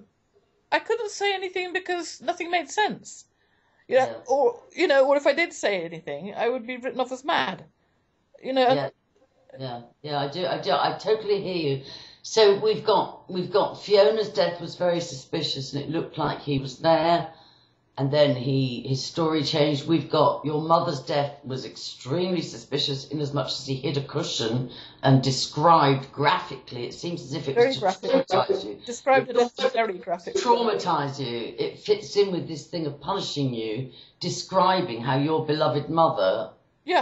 couldn't say anything because nothing made sense. Or if I did say anything, I would be written off as mad. Yeah, I do. I totally hear you. So we've got Fiona's death was very suspicious, and it looked like he was there. And then his story changed. We've got your mother's death was extremely suspicious in as much as he hid a cushion and described graphically. It seems as if it was to traumatize you. Described it as very graphic. Traumatize you. It fits in with this thing of punishing you, describing how your beloved mother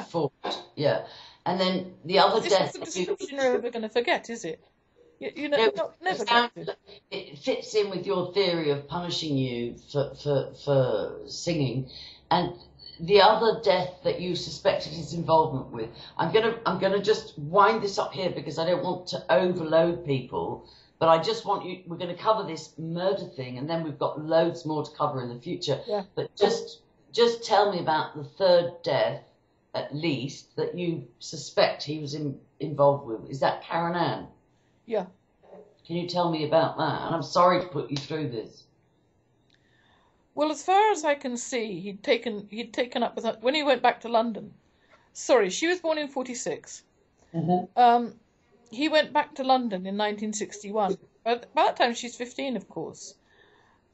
fought. Yeah. And then the other death. It's a description you're never going to forget, is it? Never. It fits in with your theory of punishing you for singing, and the other death that you suspected his involvement with. I'm gonna just wind this up here because I don't want to overload people, but I just want you. We're going to cover this murder thing, and then we've got loads more to cover in the future. Yeah. But just tell me about the third death, at least, that you suspect he was involved with. Is that Karen Ann? Yeah. Can you tell me about that? And I'm sorry to put you through this. Well, as far as I can see, he'd taken up with her when he went back to London. Sorry, she was born in 46. Mm-hmm. He went back to London in 1961. By that time, she's 15, of course.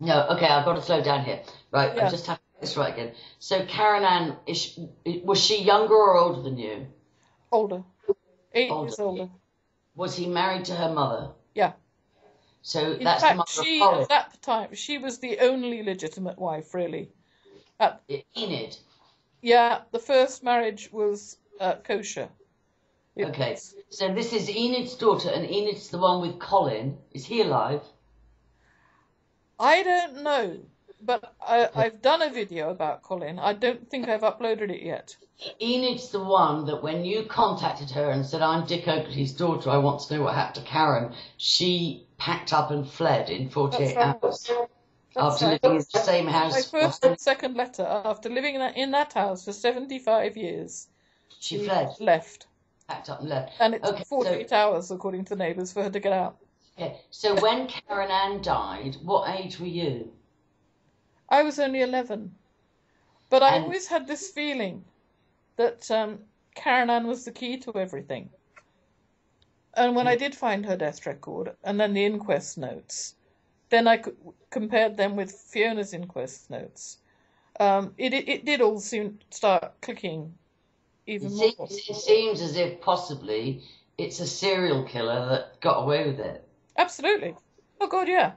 No, okay, I've got to slow down here. Right, yeah. I'm just having this right again. So Karen Ann, was she younger or older than you? Older. 8 years older. Was he married to her mother? Yeah. So that's the mother of Colin. At that time, she was the only legitimate wife, really. Enid? Yeah, the first marriage was kosher. Okay, so this is Enid's daughter, and Enid's the one with Colin. Is he alive? I don't know, but I've done a video about Colin. I don't think I've uploaded it yet. Enid's the one that when you contacted her and said, I'm Dick Oakley's daughter, I want to know what happened to Karen, she packed up and fled in 48 hours. After living in the same house. My first and second letter, after living in that house for 75 years. She fled? Left. Packed up and left. And it took 48 hours, according to the neighbours, for her to get out. Okay, so when Karen Ann died, what age were you? I was only 11. But I always had this feeling that Karen Ann was the key to everything. And when I did find her death record and then the inquest notes, then I compared them with Fiona's inquest notes. It did all soon start clicking even more. It seems as if possibly it's a serial killer that got away with it. Absolutely. Oh, God, yeah.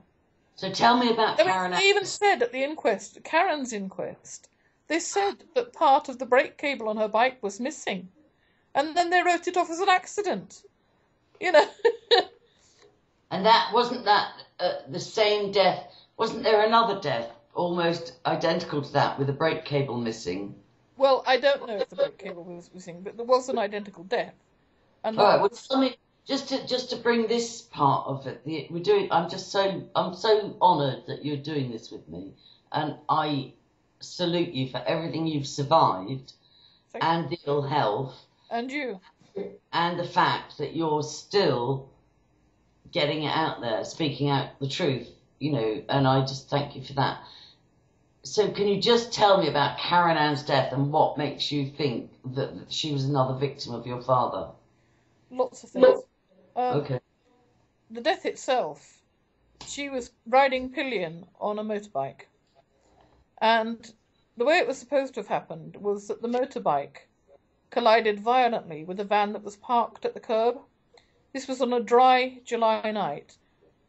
So tell me about Karen. They even said at the inquest, Karen's inquest, they said that part of the brake cable on her bike was missing. And then they wrote it off as an accident. You know. And wasn't that the same death? Wasn't there another death almost identical to that with a brake cable missing? Well, I don't know if the brake cable was missing, but there was an identical death. And all right. Well, tell me, just to bring this part of it, I'm so honoured that you're doing this with me, and I salute you for everything you've survived, and the ill health, and you, and the fact that you're still getting it out there, speaking out the truth, and I just thank you for that. So can you just tell me about Karen Ann's death and what makes you think that she was another victim of your father? Lots of things. Okay. The death itself, she was riding pillion on a motorbike. And the way it was supposed to have happened was that the motorbike collided violently with a van that was parked at the curb. This was on a dry July night.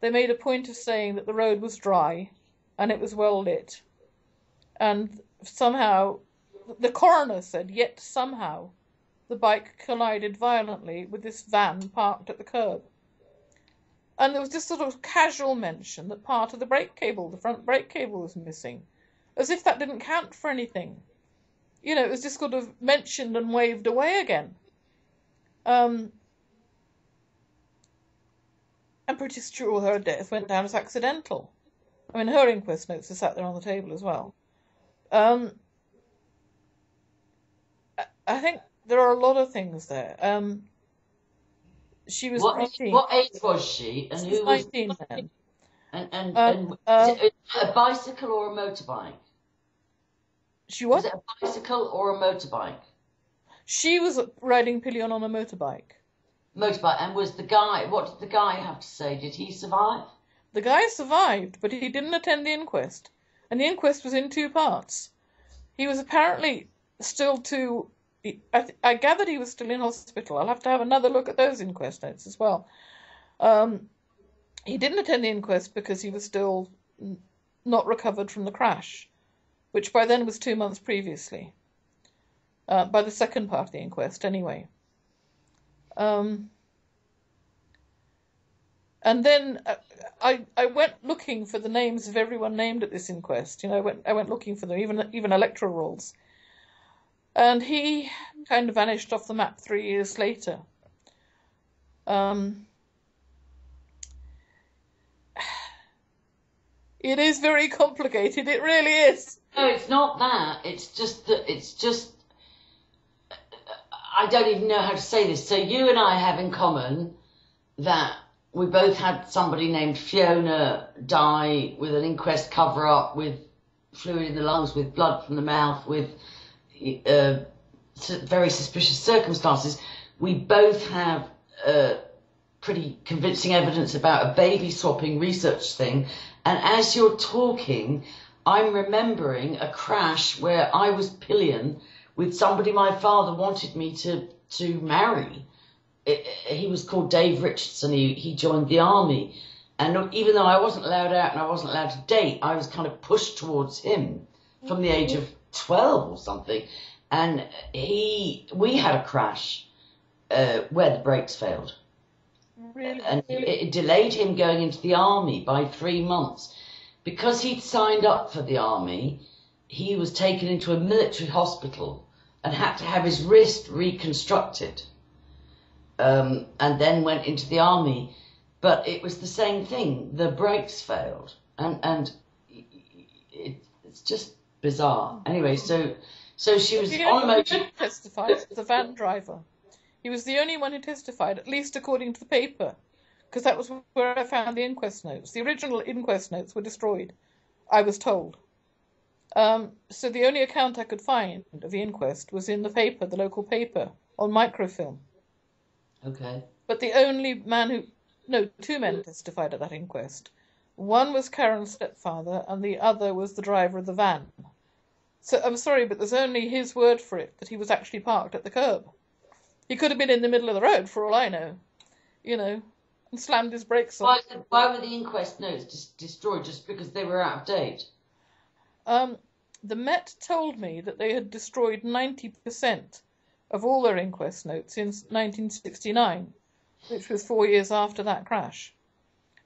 They made a point of saying that the road was dry and it was well lit. And somehow, the coroner said, yet somehow, the bike collided violently with this van parked at the curb. And there was this sort of casual mention that part of the brake cable, the front brake cable, was missing, as if that didn't count for anything. It was just sort of mentioned and waved away again. I'm pretty sure her death went down as accidental. I mean, her inquest notes are sat there on the table as well. I think there are a lot of things there. She was 19. What age was she? And who was 19 then. And is it a bicycle or a motorbike? She what? Was it a bicycle or a motorbike? She was riding pillion on a motorbike. Motorbike. And what did the guy have to say? Did he survive? The guy survived, but he didn't attend the inquest. And the inquest was in 2 parts. He was apparently still too... I gathered he was still in hospital. I'll have to have another look at those inquest notes as well. He didn't attend the inquest because he was still not recovered from the crash, which by then was 2 months previously. By the second part of the inquest, anyway. And then I went looking for the names of everyone named at this inquest. I went looking for them, even electoral rolls. And he kind of vanished off the map 3 years later. It is very complicated. It really is. No, it's not that. It's just I don't even know how to say this. So you and I have in common that we both had somebody named Fiona die with an inquest cover-up, with fluid in the lungs, with blood from the mouth, with very suspicious circumstances. We both have pretty convincing evidence about a baby swapping research thing. And as you're talking, I'm remembering a crash where I was pillion with somebody my father wanted me to marry. He was called Dave Richardson. He joined the army. And even though I wasn't allowed out and I wasn't allowed to date, I was kind of pushed towards him from the age of 12 or something. And we had a crash where the brakes failed. Really? And it delayed him going into the army by 3 months. Because he'd signed up for the army, he was taken into a military hospital and had to have his wrist reconstructed. And then went into the army. But it was the same thing. The brakes failed. And it's just bizarre. Anyway, so she was on a motor. Testified, the van driver. He was the only one who testified, at least according to the paper, because that was where I found the inquest notes. The original inquest notes were destroyed, I was told. So the only account I could find of the inquest was in the paper, the local paper, on microfilm. Okay. But the only man who... No, two men testified at that inquest. One was Karen's stepfather, and the other was the driver of the van. So, I'm sorry, but there's only his word for it that he was actually parked at the curb. He could have been in the middle of the road, for all I know, and slammed his brakes on. Why were the inquest notes destroyed, just because they were out of date? The Met told me that they had destroyed 90% of all their inquest notes since 1969, which was 4 years after that crash.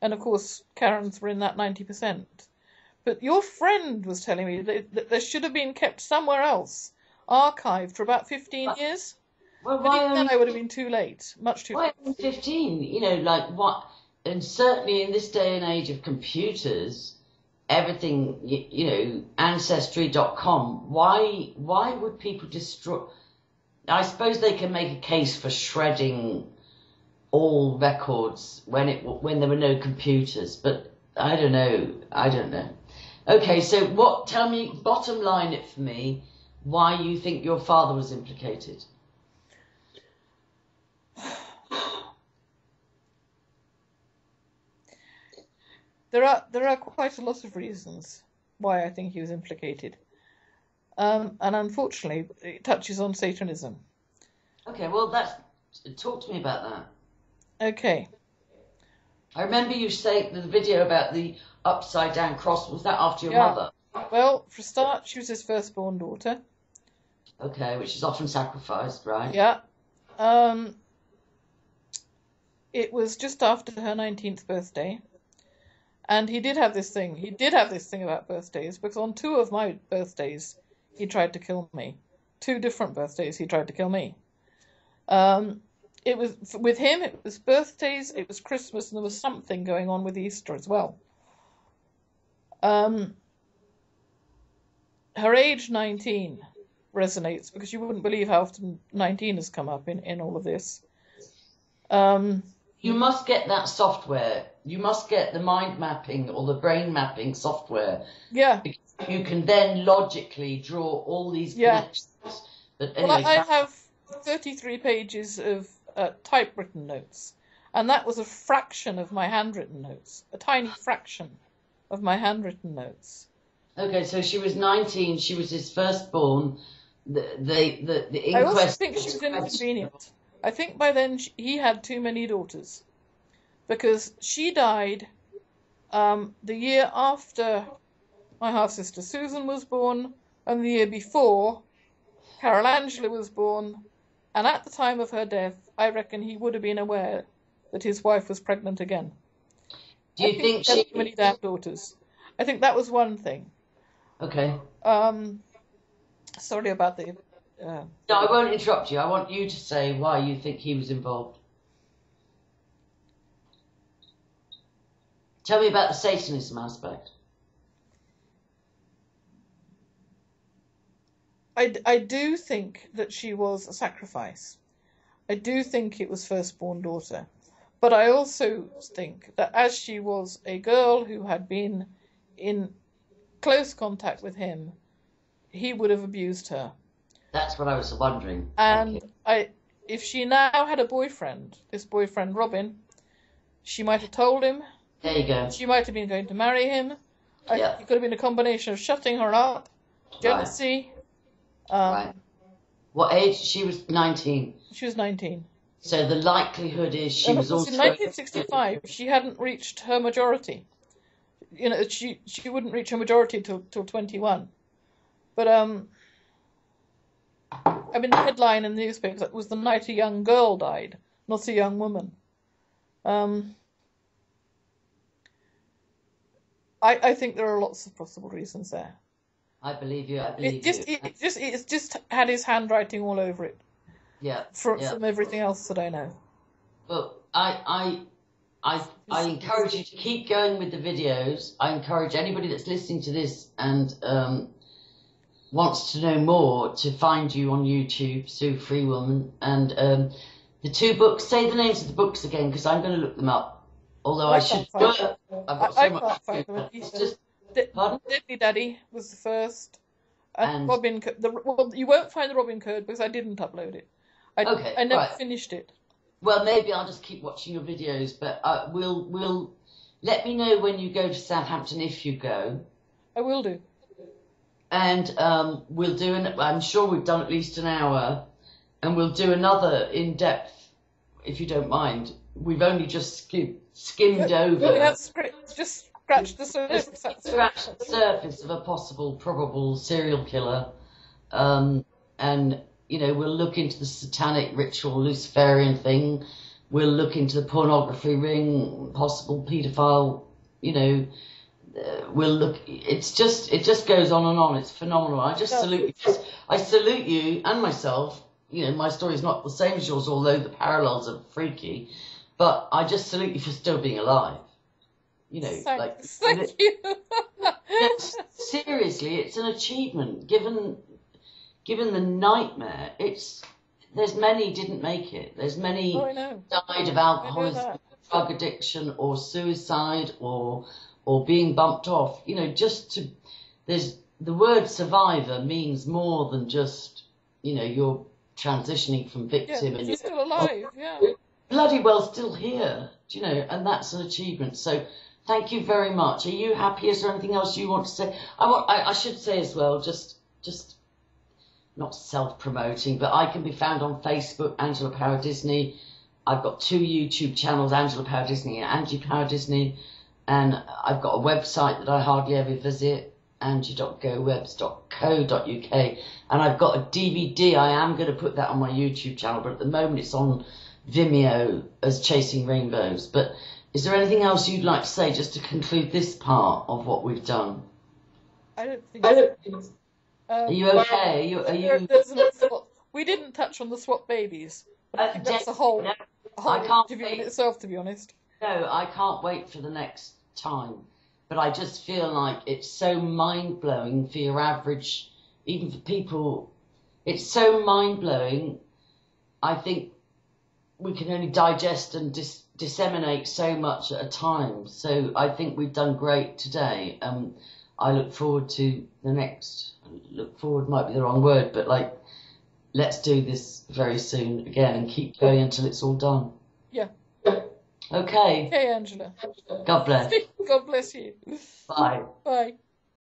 And, of course, Karen's were in that 90%. But your friend was telling me that they should have been kept somewhere else, archived for about 15 years. Well, but even then I would have been too late, much too late. Why 15? Like what? And certainly in this day and age of computers, everything, Ancestry.com, why would people destroy? I suppose they can make a case for shredding all records when there were no computers, but I don't know. Okay, so tell me, bottom line it for me, why you think your father was implicated. There are quite a lot of reasons why I think he was implicated. And unfortunately, it touches on Satanism. Okay, well, talk to me about that. Okay. I remember you saying the video about the upside down cross. Was that after your mother? Well, for a start, she was his firstborn daughter. Okay, which is often sacrificed, right? Yeah. It was just after her 19th birthday. And he did have this thing. He did have this thing about birthdays, because on 2 of my birthdays, he tried to kill me. 2 different birthdays, he tried to kill me. It was, with him, it was birthdays, it was Christmas, and there was something going on with Easter as well. Her age, 19, resonates, because you wouldn't believe how often 19 has come up in all of this. You must get that software. You must get the mind mapping or the brain mapping software. Yeah. Because you can then logically draw all these connections. But anyway, well, I have 33 pages of typewritten notes, and that was a fraction of my handwritten notes, a tiny fraction of my handwritten notes. Okay, so she was 19. She was his firstborn. The inquest. I also think she was inconvenient. I think by then he had too many daughters, because she died the year after my half-sister Susan was born, and the year before Carol Angela was born, and at the time of her death, I reckon he would have been aware that his wife was pregnant again. Do you think she had too many damn daughters? I think that was one thing. Okay. Sorry about the... No, I won't interrupt you. I want you to say why you think he was involved. Tell me about the Satanism aspect. I do think that she was a sacrifice. I do think it was firstborn daughter. But I also think that as she was a girl who had been in close contact with him, he would have abused her. That's what I was wondering. And if she now had a boyfriend, this boyfriend Robin, she might have told him. There you go. She might have been going to marry him. It could have been a combination of shutting her up, jealousy. Right. What age? She was 19. She was 19. So the likelihood is she was also... In 1965, she hadn't reached her majority. She wouldn't reach her majority till 21. But, the headline in the newspaper was the night a young girl died, not a young woman. I think there are lots of possible reasons there. I believe you. It's just had his handwriting all over it. Yeah. From everything else that I know. Well, I encourage you to keep going with the videos. I encourage anybody that's listening to this and wants to know more to find you on YouTube, Sue FREEWOMAN, and the 2 books. Say the names of the books again, because I'm going to look them up. Although I should. I've got so much. I can't find them. Deadly Daddy was the first. And Robin. You won't find the Robin Code because I didn't upload it. I never finished it. Well, maybe I'll just keep watching your videos, but we'll let me know when you go to Southampton if you go. I will do. And we'll do I'm sure we've done at least an hour, and we'll do another in-depth, if you don't mind. We've only just skimmed over. That's great. Just scratch the surface. Scratch the surface of a possible, probable serial killer. And, you know, we'll look into the satanic ritual Luciferian thing. We'll look into the pornography ring, possible paedophile, you know. We'll look. It just goes on and on. It's phenomenal. I just salute you. I salute you and myself. You know, my story's not the same as yours, although the parallels are freaky. But I just salute you for still being alive. You know, thank you. Seriously, it's an achievement. Given the nightmare, there's many didn't make it. There's many died of alcoholism, drug addiction, or suicide, or being bumped off. You know, there's the word survivor means more than just, you know, you're transitioning from victim and you're still alive. Bloody well still here. Do you know? And that's an achievement. So. Thank you very much. Are you happy? Is there anything else you want to say? I should say as well, just not self-promoting, but I can be found on Facebook, Angela Power Disney. I've got 2 YouTube channels, Angela Power Disney and Angie Power Disney, and I've got a website that I hardly ever visit, angie.gowebs.co.uk, and I've got a DVD. I am going to put that on my YouTube channel, but at the moment it's on Vimeo as Chasing Rainbows. But is there anything else you'd like to say just to conclude this part of what we've done? I don't think so. Are you okay? Are you? We didn't touch on the swap babies. But I think that's a whole interview in itself, to be honest. No, I can't wait for the next time. But I just feel like it's so mind-blowing for your average, even for people. It's so mind-blowing. I think we can only digest and disseminate so much at a time. So I think we've done great today. I look forward to the next. Look forward might be the wrong word, but like, let's do this very soon again and keep going until it's all done. Yeah. Okay. Okay, Angela. God bless. God bless you. Bye. Bye.